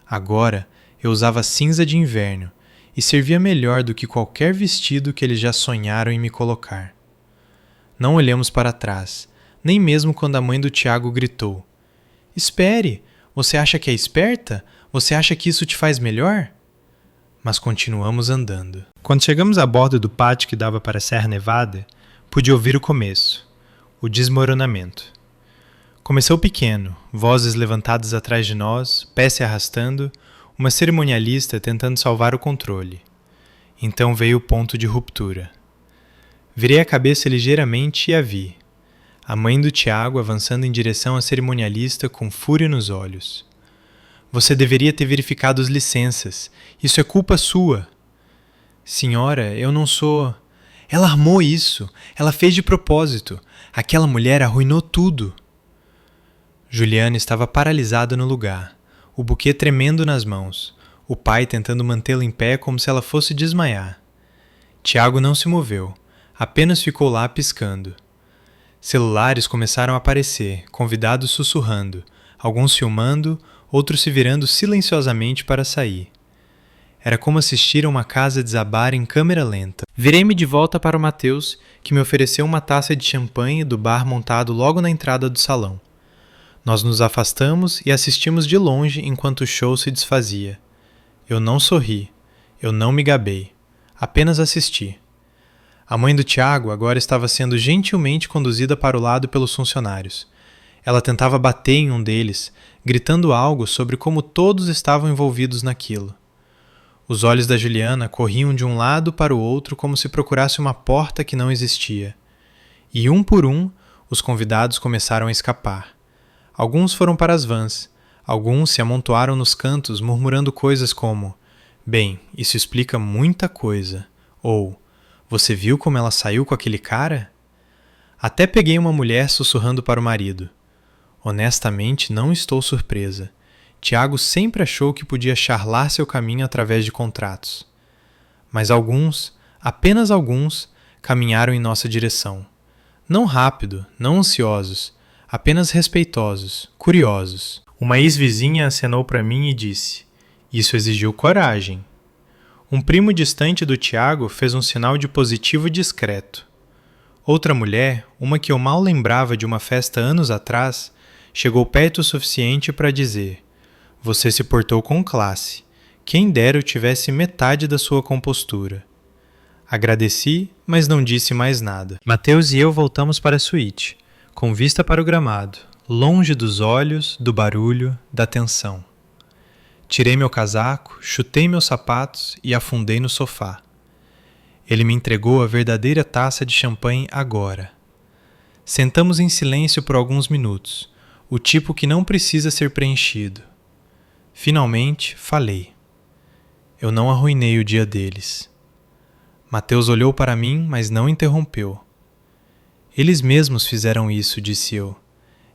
[SPEAKER 1] Agora eu usava cinza de inverno, e servia melhor do que qualquer vestido que eles já sonharam em me colocar. Não olhamos para trás, nem mesmo quando a mãe do Tiago gritou. — Espere! Você acha que é esperta? Você acha que isso te faz melhor? Mas continuamos andando. Quando chegamos à borda do pátio que dava para a Serra Nevada, pude ouvir o começo, o desmoronamento. Começou pequeno, vozes levantadas atrás de nós, pés se arrastando, uma cerimonialista tentando salvar o controle. Então veio o ponto de ruptura. Virei a cabeça ligeiramente e a vi. A mãe do Tiago avançando em direção à cerimonialista com fúria nos olhos. — Você deveria ter verificado as licenças. Isso é culpa sua. — Senhora, eu não sou... Ela armou isso. Ela fez de propósito. Aquela mulher arruinou tudo. Juliana estava paralisada no lugar, o buquê tremendo nas mãos, o pai tentando mantê-la em pé como se ela fosse desmaiar. Tiago não se moveu, apenas ficou lá piscando. Celulares começaram a aparecer, convidados sussurrando, alguns filmando, outros se virando silenciosamente para sair. Era como assistir a uma casa desabar em câmera lenta. Virei-me de volta para o Mateus, que me ofereceu uma taça de champanhe do bar montado logo na entrada do salão. Nós nos afastamos e assistimos de longe enquanto o show se desfazia. Eu não sorri, eu não me gabei, apenas assisti. A mãe do Tiago agora estava sendo gentilmente conduzida para o lado pelos funcionários. Ela tentava bater em um deles, gritando algo sobre como todos estavam envolvidos naquilo. Os olhos da Juliana corriam de um lado para o outro como se procurasse uma porta que não existia. E um por um, os convidados começaram a escapar. Alguns foram para as vans, alguns se amontoaram nos cantos murmurando coisas como: bem, isso explica muita coisa, ou você viu como ela saiu com aquele cara? Até peguei uma mulher sussurrando para o marido. Honestamente, não estou surpresa. Tiago sempre achou que podia charlar seu caminho através de contratos. Mas alguns, apenas alguns, caminharam em nossa direção. Não rápido, não ansiosos, apenas respeitosos, curiosos. Uma ex-vizinha acenou para mim e disse: isso exigiu coragem. Um primo distante do Tiago fez um sinal de positivo discreto. Outra mulher, uma que eu mal lembrava de uma festa anos atrás, chegou perto o suficiente para dizer: você se portou com classe. Quem dera eu tivesse metade da sua compostura. Agradeci, mas não disse mais nada. Mateus e eu voltamos para a suíte. com vista para o gramado, longe dos olhos, do barulho, da tensão. Tirei meu casaco, chutei meus sapatos e afundei no sofá. Ele me entregou a verdadeira taça de champanhe agora. Sentamos em silêncio por alguns minutos, o tipo que não precisa ser preenchido. Finalmente, falei. Eu não arruinei o dia deles. Mateus olhou para mim, mas não interrompeu. Eles mesmos fizeram isso, disse eu.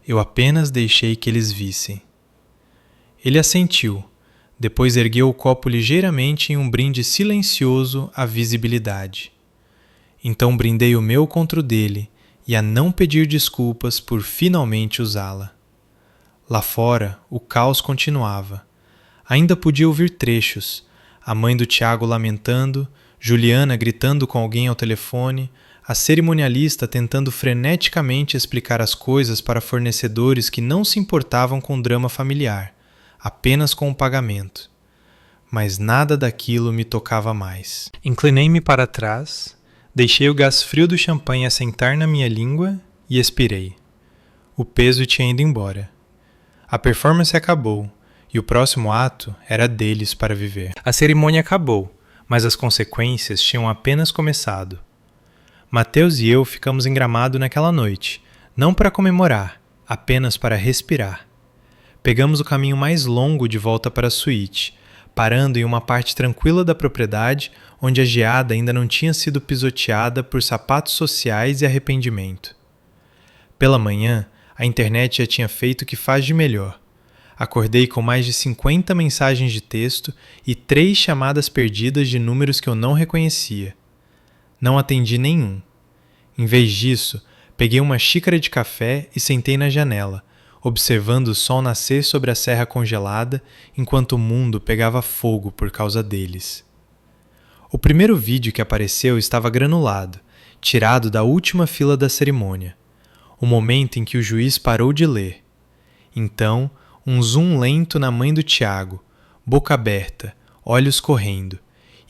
[SPEAKER 1] Eu apenas deixei que eles vissem. Ele assentiu, depois ergueu o copo ligeiramente em um brinde silencioso à visibilidade. Então brindei o meu contra o dele e a não pedir desculpas por finalmente usá-la. Lá fora, o caos continuava. Ainda podia ouvir trechos, a mãe do Tiago lamentando, Juliana gritando com alguém ao telefone, a cerimonialista tentando freneticamente explicar as coisas para fornecedores que não se importavam com o drama familiar, apenas com o pagamento. Mas nada daquilo me tocava mais. Inclinei-me para trás, deixei o gás frio do champanhe assentar na minha língua e expirei. O peso tinha ido embora. A performance acabou, e o próximo ato era deles para viver. A cerimônia acabou, mas as consequências tinham apenas começado. Mateus e eu ficamos em Gramado naquela noite, não para comemorar, apenas para respirar. Pegamos o caminho mais longo de volta para a suíte, parando em uma parte tranquila da propriedade onde a geada ainda não tinha sido pisoteada por sapatos sociais e arrependimento. Pela manhã, a internet já tinha feito o que faz de melhor. Acordei com mais de 50 mensagens de texto e 3 chamadas perdidas de números que eu não reconhecia. Não atendi nenhum. Em vez disso, peguei uma xícara de café e sentei na janela, observando o sol nascer sobre a serra congelada enquanto o mundo pegava fogo por causa deles. O primeiro vídeo que apareceu estava granulado, tirado da última fila da cerimônia, o momento em que o juiz parou de ler. Então, um zoom lento na mãe do Tiago, boca aberta, olhos correndo,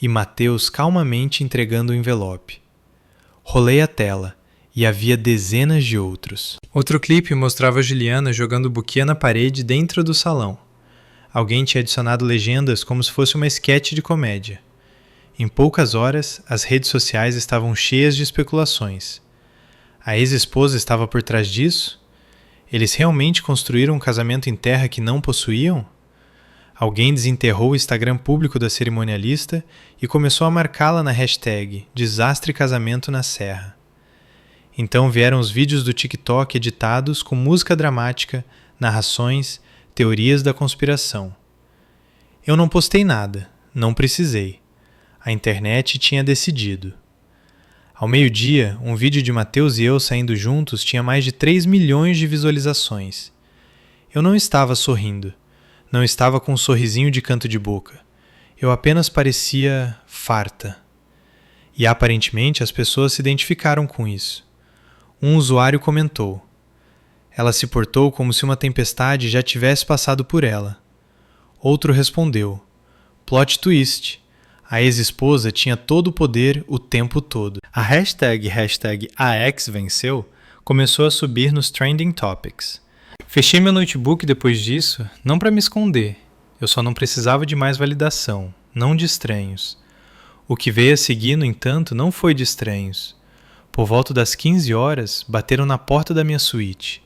[SPEAKER 1] e Mateus calmamente entregando o envelope. Rolei a tela, e havia dezenas de outros. Outro clipe mostrava Juliana jogando buquê na parede dentro do salão. Alguém tinha adicionado legendas como se fosse uma esquete de comédia. Em poucas horas, as redes sociais estavam cheias de especulações. A ex-esposa estava por trás disso? Eles realmente construíram um casamento em terra que não possuíam? Alguém desenterrou o Instagram público da cerimonialista e começou a marcá-la na hashtag Desastre Casamento na Serra. Então vieram os vídeos do TikTok editados com música dramática, narrações, teorias da conspiração. Eu não postei nada, não precisei. A internet tinha decidido. Ao meio-dia, um vídeo de Mateus e eu saindo juntos tinha mais de 3 milhões de visualizações. Eu não estava sorrindo. Não estava com um sorrisinho de canto de boca. Eu apenas parecia farta. E aparentemente as pessoas se identificaram com isso. Um usuário comentou. Ela se portou como se uma tempestade já tivesse passado por ela. Outro respondeu. Plot twist. A ex-esposa tinha todo o poder o tempo todo. A hashtag #AXVenceu começou a subir nos Trending Topics. Fechei meu notebook depois disso, não para me esconder. Eu só não precisava de mais validação, não de estranhos. O que veio a seguir, no entanto, não foi de estranhos. Por volta das 15 horas, bateram na porta da minha suíte.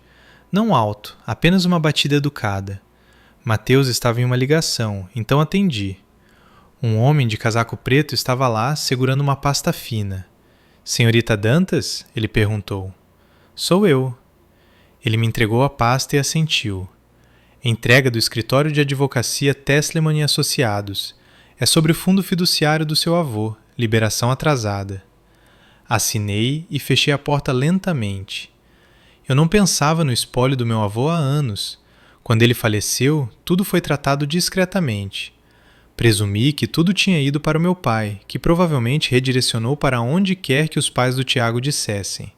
[SPEAKER 1] Não alto, apenas uma batida educada. Mateus estava em uma ligação, então atendi. Um homem de casaco preto estava lá, segurando uma pasta fina. Senhorita Dantas? Ele perguntou. Sou eu. Ele me entregou a pasta e assentiu. Entrega do escritório de advocacia Tesleman e Associados. É sobre o fundo fiduciário do seu avô, liberação atrasada. Assinei e fechei a porta lentamente. Eu não pensava no espólio do meu avô há anos. Quando ele faleceu, tudo foi tratado discretamente. Presumi que tudo tinha ido para o meu pai, que provavelmente redirecionou para onde quer que os pais do Tiago dissessem.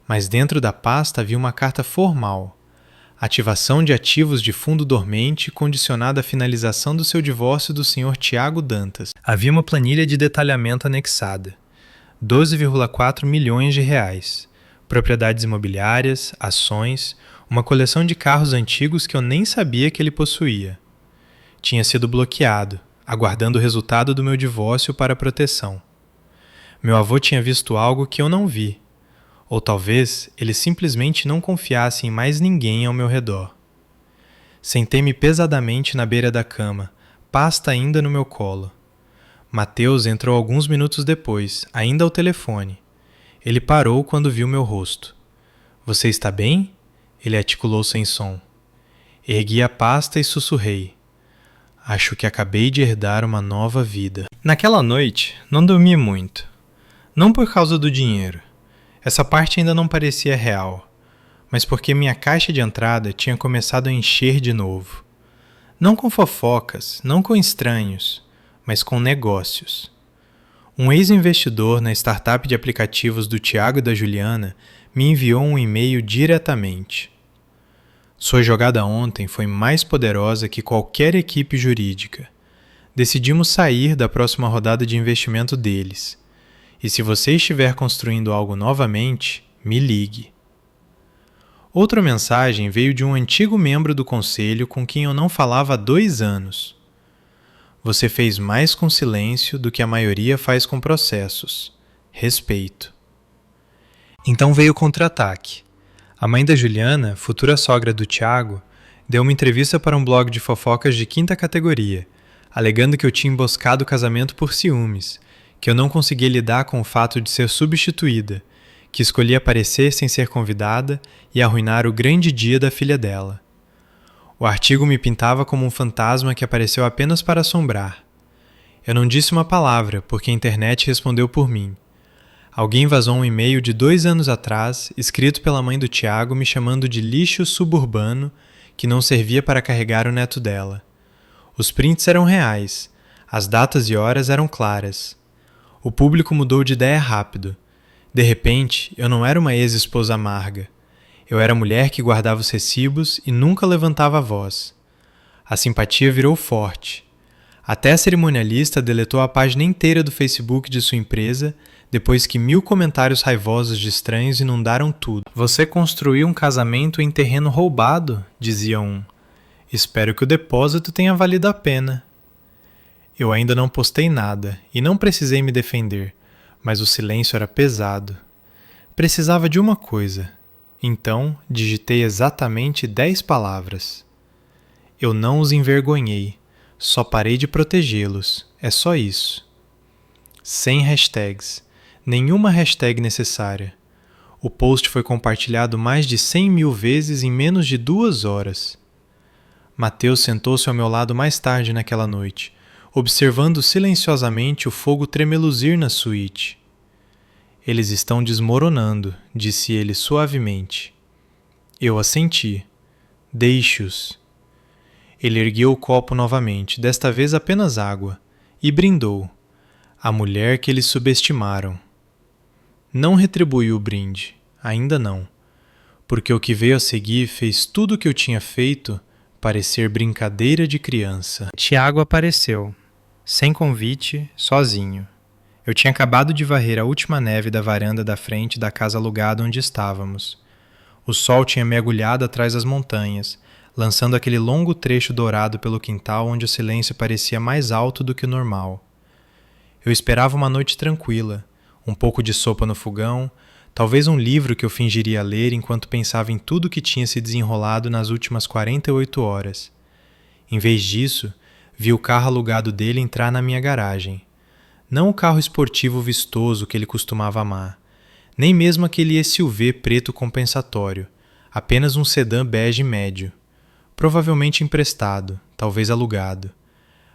[SPEAKER 1] Mas dentro da pasta havia uma carta formal. Ativação de ativos de fundo dormente condicionada à finalização do seu divórcio do Sr. Tiago Dantas. Havia uma planilha de detalhamento anexada. 12,4 milhões de reais. propriedades imobiliárias, ações, uma coleção de carros antigos que eu nem sabia que ele possuía. Tinha sido bloqueado, aguardando o resultado do meu divórcio para proteção. Meu avô tinha visto algo que eu não vi, ou talvez ele simplesmente não confiasse em mais ninguém ao meu redor. Sentei-me pesadamente na beira da cama, pasta ainda no meu colo. Mateus entrou alguns minutos depois, ainda ao telefone. Ele parou quando viu meu rosto. — Você está bem? Ele articulou sem som. Ergui a pasta e sussurrei. Acho que acabei de herdar uma nova vida. Naquela noite, não dormi muito. Não por causa do dinheiro. Essa parte ainda não parecia real, mas porque minha caixa de entrada tinha começado a encher de novo. Não com fofocas, não com estranhos, mas com negócios. Um ex-investidor na startup de aplicativos do Tiago e da Juliana me enviou um e-mail diretamente. Sua jogada ontem foi mais poderosa que qualquer equipe jurídica. Decidimos sair da próxima rodada de investimento deles. E se você estiver construindo algo novamente, me ligue. Outra mensagem veio de um antigo membro do conselho com quem eu não falava há 2 anos. Você fez mais com silêncio do que a maioria faz com processos. Respeito. Então veio o contra-ataque. A mãe da Juliana, futura sogra do Tiago, deu uma entrevista para um blog de fofocas de 5ª categoria, alegando que eu tinha emboscado o casamento por ciúmes, que eu não conseguia lidar com o fato de ser substituída, que escolhi aparecer sem ser convidada e arruinar o grande dia da filha dela. O artigo me pintava como um fantasma que apareceu apenas para assombrar. Eu não disse uma palavra, porque a internet respondeu por mim. Alguém vazou um e-mail de 2 anos atrás, escrito pela mãe do Tiago, me chamando de lixo suburbano que não servia para carregar o neto dela. Os prints eram reais, as datas e horas eram claras. O público mudou de ideia rápido. De repente, eu não era uma ex-esposa amarga. Eu era a mulher que guardava os recibos e nunca levantava a voz. A simpatia virou forte. Até a cerimonialista deletou a página inteira do Facebook de sua empresa, depois que 1000 comentários raivosos de estranhos inundaram tudo. Você construiu um casamento em terreno roubado, dizia um. Espero que o depósito tenha valido a pena. Eu ainda não postei nada e não precisei me defender, mas o silêncio era pesado. Precisava de uma coisa. Então, digitei exatamente 10 palavras. Eu não os envergonhei, só parei de protegê-los, é só isso. Sem hashtags, nenhuma hashtag necessária. O post foi compartilhado mais de 100.000 vezes em menos de 2 horas. Mateus sentou-se ao meu lado mais tarde naquela noite, observando silenciosamente o fogo tremeluzir na suíte. Eles estão desmoronando, disse ele suavemente. Eu assenti. Deixe-os. Ele ergueu o copo novamente, desta vez apenas água, e brindou. A mulher que eles subestimaram. Não retribuiu o brinde, ainda não, porque o que veio a seguir fez tudo o que eu tinha feito parecer brincadeira de criança. Tiago apareceu, sem convite, sozinho. Eu tinha acabado de varrer a última neve da varanda da frente da casa alugada onde estávamos. O sol tinha mergulhado atrás das montanhas, lançando aquele longo trecho dourado pelo quintal onde o silêncio parecia mais alto do que o normal. Eu esperava uma noite tranquila, um pouco de sopa no fogão, talvez um livro que eu fingiria ler enquanto pensava em tudo que tinha se desenrolado nas últimas 48 horas. Em vez disso, vi o carro alugado dele entrar na minha garagem. Não o carro esportivo vistoso que ele costumava amar, nem mesmo aquele SUV preto compensatório, apenas um sedã bege médio, provavelmente emprestado, talvez alugado.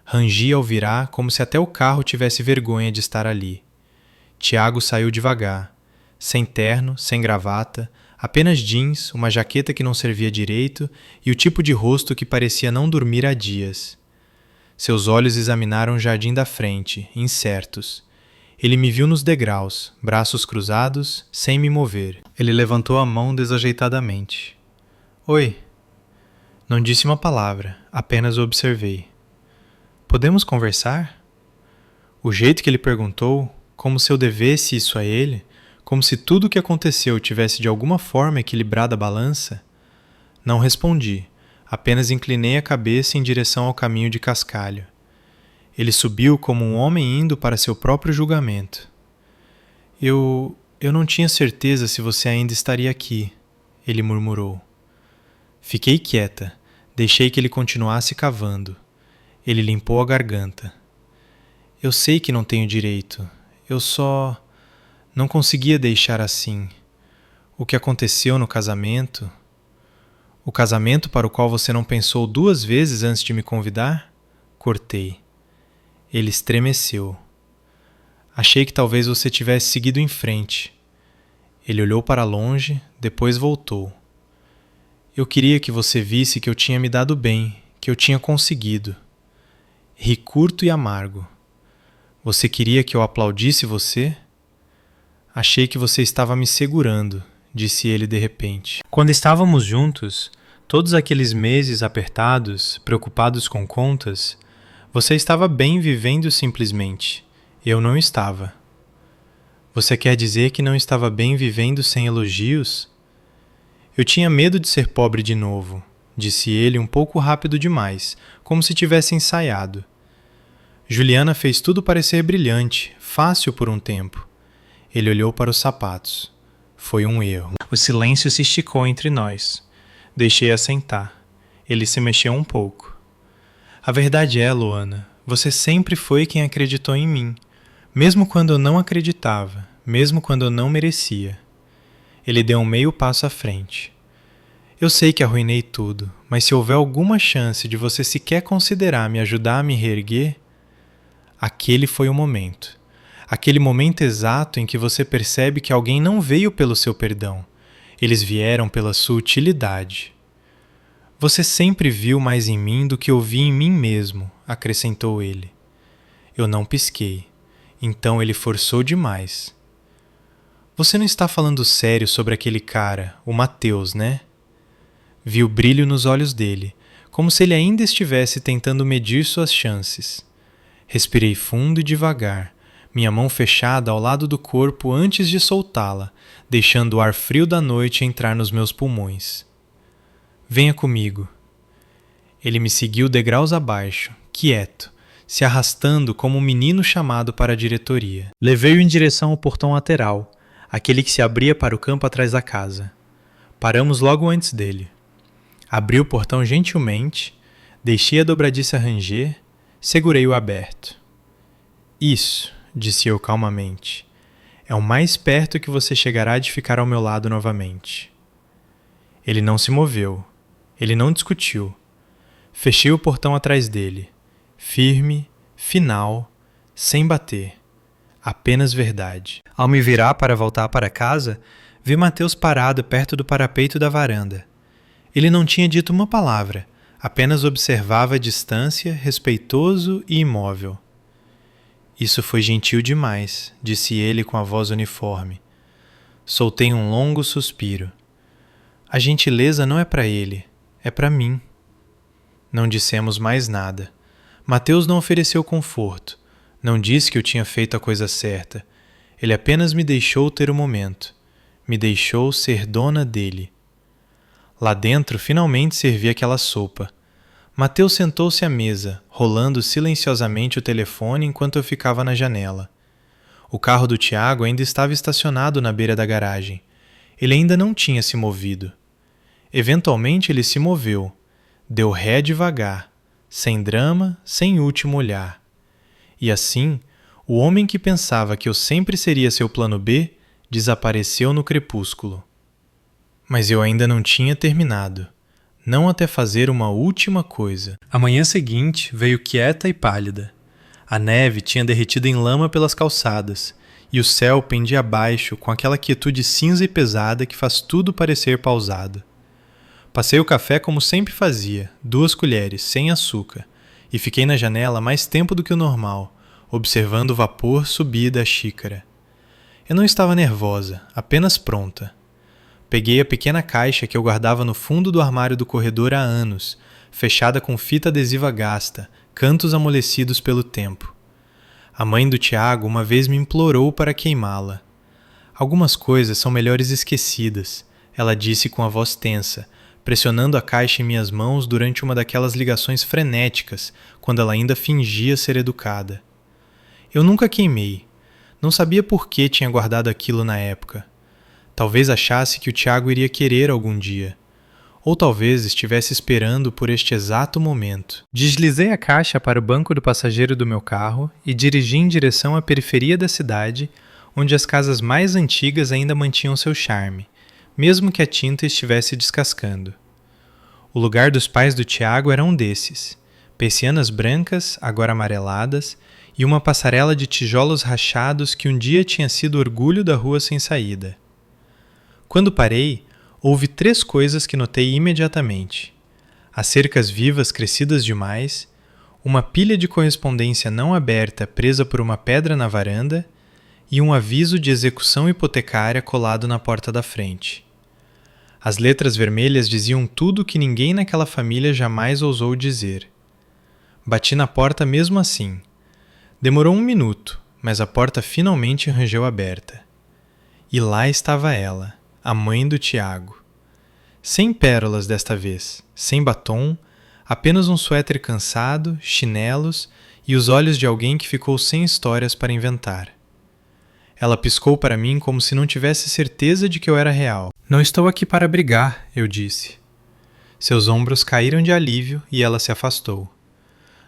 [SPEAKER 1] Rangia ao virar como se até o carro tivesse vergonha de estar ali. Tiago saiu devagar, sem terno, sem gravata, apenas jeans, uma jaqueta que não servia direito e o tipo de rosto que parecia não dormir há dias. Seus olhos examinaram o jardim da frente, incertos. Ele me viu nos degraus, braços cruzados, sem me mover. Ele levantou a mão desajeitadamente. Oi. Não disse uma palavra, apenas o observei. Podemos conversar? O jeito que ele perguntou, como se eu devesse isso a ele, como se tudo o que aconteceu tivesse de alguma forma equilibrado a balança? Não respondi, apenas inclinei a cabeça em direção ao caminho de cascalho. Ele subiu como um homem indo para seu próprio julgamento. Eu não tinha certeza se você ainda estaria aqui, ele murmurou. Fiquei quieta, deixei que ele continuasse cavando. Ele limpou a garganta. Eu sei que não tenho direito, eu só não conseguia deixar assim. O que aconteceu no casamento? O casamento para o qual você não pensou 2 vezes antes de me convidar? Cortei. Ele estremeceu. Achei que talvez você tivesse seguido em frente. Ele olhou para longe, depois voltou. Eu queria que você visse que eu tinha me dado bem, que eu tinha conseguido. Ri curto e amargo. Você queria que eu aplaudisse você? Achei que você estava me segurando, disse ele de repente. Quando estávamos juntos, todos aqueles meses apertados, preocupados com contas, você estava bem vivendo simplesmente. Eu não estava. Você quer dizer que não estava bem vivendo sem elogios? Eu tinha medo de ser pobre de novo, disse ele um pouco rápido demais, como se tivesse ensaiado. Juliana fez tudo parecer brilhante, fácil por um tempo. Ele olhou para os sapatos. Foi um erro. O silêncio se esticou entre nós. Deixei-a sentar. Ele se mexeu um pouco. A verdade é, Luana, você sempre foi quem acreditou em mim, mesmo quando eu não acreditava, mesmo quando eu não merecia. Ele deu um meio passo à frente. Eu sei que arruinei tudo, mas se houver alguma chance de você sequer considerar me ajudar a me reerguer, aquele foi o momento. Aquele momento exato em que você percebe que alguém não veio pelo seu perdão. Eles vieram pela sua utilidade. Você sempre viu mais em mim do que eu vi em mim mesmo, acrescentou ele. Eu não pisquei. Então ele forçou demais. Você não está falando sério sobre aquele cara, o Mateus, né? Vi o brilho nos olhos dele, como se ele ainda estivesse tentando medir suas chances. Respirei fundo e devagar, minha mão fechada ao lado do corpo antes de soltá-la, deixando o ar frio da noite entrar nos meus pulmões. Venha comigo. Ele me seguiu degraus abaixo, quieto, se arrastando como um menino chamado para a diretoria. Levei-o em direção ao portão lateral, aquele que se abria para o campo atrás da casa. Paramos logo antes dele. Abri o portão gentilmente, deixei a dobradiça ranger, segurei-o aberto. Isso, disse eu calmamente, é o mais perto que você chegará de ficar ao meu lado novamente. Ele não se moveu, ele não discutiu. Fechei o portão atrás dele, firme, final, sem bater. Apenas verdade. Ao me virar para voltar para casa, vi Mateus parado perto do parapeito da varanda. Ele não tinha dito uma palavra, apenas observava a distância, respeitoso e imóvel. Isso foi gentil demais, disse ele com a voz uniforme. Soltei um longo suspiro. A gentileza não é para ele, é para mim. Não dissemos mais nada. Mateus não ofereceu conforto. Não disse que eu tinha feito a coisa certa. Ele apenas me deixou ter o momento. Me deixou ser dona dele. Lá dentro, finalmente servi aquela sopa. Mateus sentou-se à mesa, rolando silenciosamente o telefone enquanto eu ficava na janela. O carro do Tiago ainda estava estacionado na beira da garagem. Ele ainda não tinha se movido. Eventualmente ele se moveu. Deu ré devagar, sem drama, sem último olhar. E assim, o homem que pensava que eu sempre seria seu plano B desapareceu no crepúsculo. Mas eu ainda não tinha terminado. Não até fazer uma última coisa. A manhã seguinte veio quieta e pálida. A neve tinha derretido em lama pelas calçadas, e o céu pendia abaixo com aquela quietude cinza e pesada que faz tudo parecer pausado. Passei o café como sempre fazia, 2 colheres, sem açúcar, e fiquei na janela mais tempo do que o normal, observando o vapor subir da xícara. Eu não estava nervosa, apenas pronta. Peguei a pequena caixa que eu guardava no fundo do armário do corredor há anos, fechada com fita adesiva gasta, cantos amolecidos pelo tempo. A mãe do Tiago uma vez me implorou para queimá-la. Algumas coisas são melhores esquecidas, ela disse com a voz tensa, pressionando a caixa em minhas mãos durante uma daquelas ligações frenéticas, quando ela ainda fingia ser educada. Eu nunca queimei. Não sabia por que tinha guardado aquilo na época. Talvez achasse que o Tiago iria querer algum dia. Ou talvez estivesse esperando por este exato momento. Deslizei a caixa para o banco do passageiro do meu carro e dirigi em direção à periferia da cidade, onde as casas mais antigas ainda mantinham seu charme, mesmo que a tinta estivesse descascando. O lugar dos pais do Tiago era um desses. Persianas brancas, agora amareladas, e uma passarela de tijolos rachados que um dia tinha sido orgulho da rua sem saída. Quando parei, houve 3 coisas que notei imediatamente: as cercas vivas crescidas demais, uma pilha de correspondência não aberta presa por uma pedra na varanda e um aviso de execução hipotecária colado na porta da frente. As letras vermelhas diziam tudo que ninguém naquela família jamais ousou dizer. Bati na porta mesmo assim. Demorou 1 minuto, mas a porta finalmente rangeu aberta. E lá estava ela, a mãe do Tiago. Sem pérolas desta vez, sem batom, apenas um suéter cansado, chinelos e os olhos de alguém que ficou sem histórias para inventar. Ela piscou para mim como se não tivesse certeza de que eu era real. Não estou aqui para brigar, eu disse. Seus ombros caíram de alívio e ela se afastou.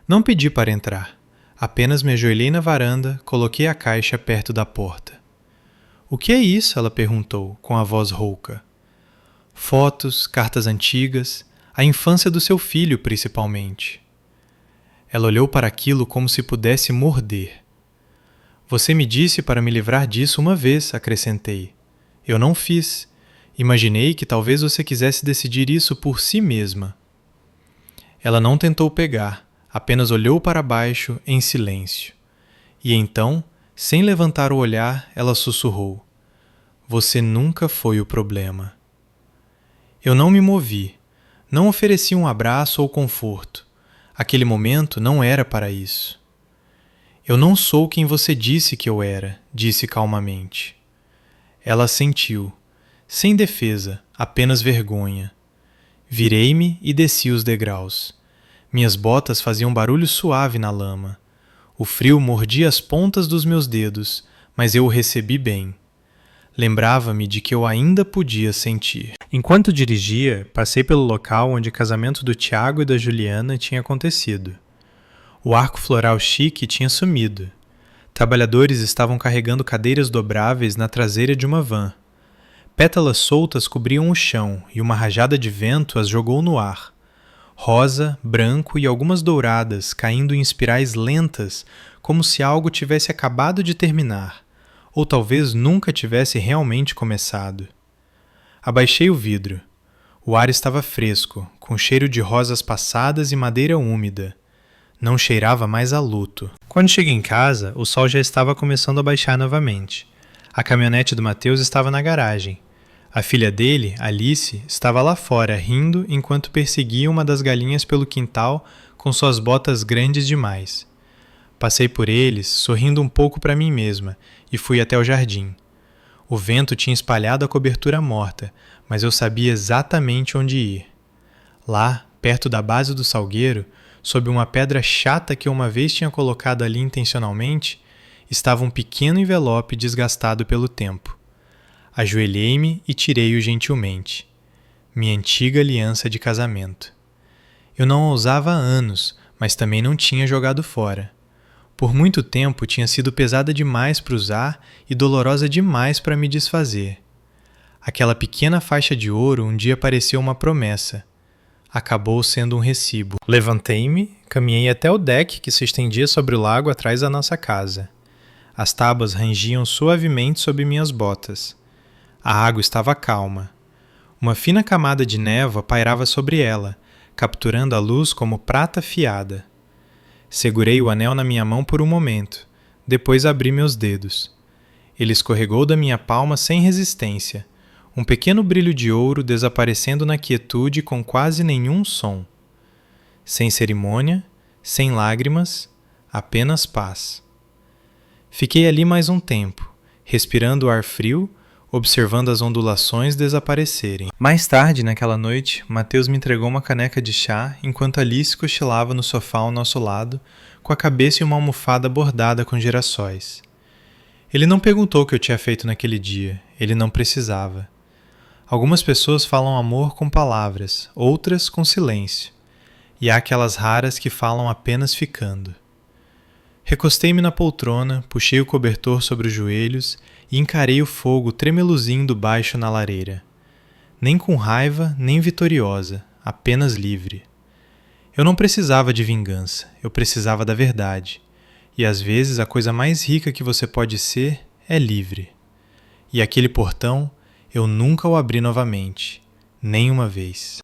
[SPEAKER 1] Não pedi para entrar. Apenas me ajoelhei na varanda, coloquei a caixa perto da porta. O que é isso? Ela perguntou, com a voz rouca. Fotos, cartas antigas, a infância do seu filho, principalmente. Ela olhou para aquilo como se pudesse morder. Você me disse para me livrar disso uma vez, acrescentei. Eu não fiz. Imaginei que talvez você quisesse decidir isso por si mesma. Ela não tentou pegar, apenas olhou para baixo em silêncio. E então, sem levantar o olhar, ela sussurrou. Você nunca foi o problema. Eu não me movi. Não ofereci um abraço ou conforto. Aquele momento não era para isso. Eu não sou quem você disse que eu era, disse calmamente. Ela assentiu, sem defesa, apenas vergonha. Virei-me e desci os degraus. Minhas botas faziam barulho suave na lama. O frio mordia as pontas dos meus dedos, mas eu o recebi bem. Lembrava-me de que eu ainda podia sentir. Enquanto dirigia, passei pelo local onde o casamento do Tiago e da Juliana tinha acontecido. O arco floral chique tinha sumido. Trabalhadores estavam carregando cadeiras dobráveis na traseira de uma van. Pétalas soltas cobriam o chão e uma rajada de vento as jogou no ar. Rosa, branco e algumas douradas caindo em espirais lentas, como se algo tivesse acabado de terminar, ou talvez nunca tivesse realmente começado. Abaixei o vidro. O ar estava fresco, com cheiro de rosas passadas e madeira úmida. Não cheirava mais a luto. Quando cheguei em casa, o sol já estava começando a baixar novamente. A caminhonete do Matheus estava na garagem. A filha dele, Alice, estava lá fora, rindo enquanto perseguia uma das galinhas pelo quintal com suas botas grandes demais. Passei por eles, sorrindo um pouco para mim mesma, e fui até o jardim. O vento tinha espalhado a cobertura morta, mas eu sabia exatamente onde ir. Lá, perto da base do salgueiro, sob uma pedra chata que eu uma vez tinha colocado ali intencionalmente, estava um pequeno envelope desgastado pelo tempo. Ajoelhei-me e tirei-o gentilmente. Minha antiga aliança de casamento. Eu não a usava há anos, mas também não tinha jogado fora. Por muito tempo tinha sido pesada demais para usar e dolorosa demais para me desfazer. Aquela pequena faixa de ouro um dia pareceu uma promessa. Acabou sendo um recibo. Levantei-me, caminhei até o deck que se estendia sobre o lago atrás da nossa casa. As tábuas rangiam suavemente sob minhas botas. A água estava calma. Uma fina camada de névoa pairava sobre ela, capturando a luz como prata afiada. Segurei o anel na minha mão por um momento, depois abri meus dedos. Ele escorregou da minha palma sem resistência, um pequeno brilho de ouro desaparecendo na quietude com quase nenhum som. Sem cerimônia, sem lágrimas, apenas paz. Fiquei ali mais um tempo, respirando o ar frio, observando as ondulações desaparecerem. Mais tarde, naquela noite, Mateus me entregou uma caneca de chá enquanto Alice cochilava no sofá ao nosso lado, com a cabeça em uma almofada bordada com girassóis. Ele não perguntou o que eu tinha feito naquele dia, ele não precisava. Algumas pessoas falam amor com palavras, outras com silêncio, e há aquelas raras que falam apenas ficando. Recostei-me na poltrona, puxei o cobertor sobre os joelhos e encarei o fogo tremeluzindo baixo na lareira. Nem com raiva, nem vitoriosa, apenas livre. Eu não precisava de vingança, eu precisava da verdade. E às vezes a coisa mais rica que você pode ser é livre. E aquele portão, eu nunca o abri novamente, nem uma vez.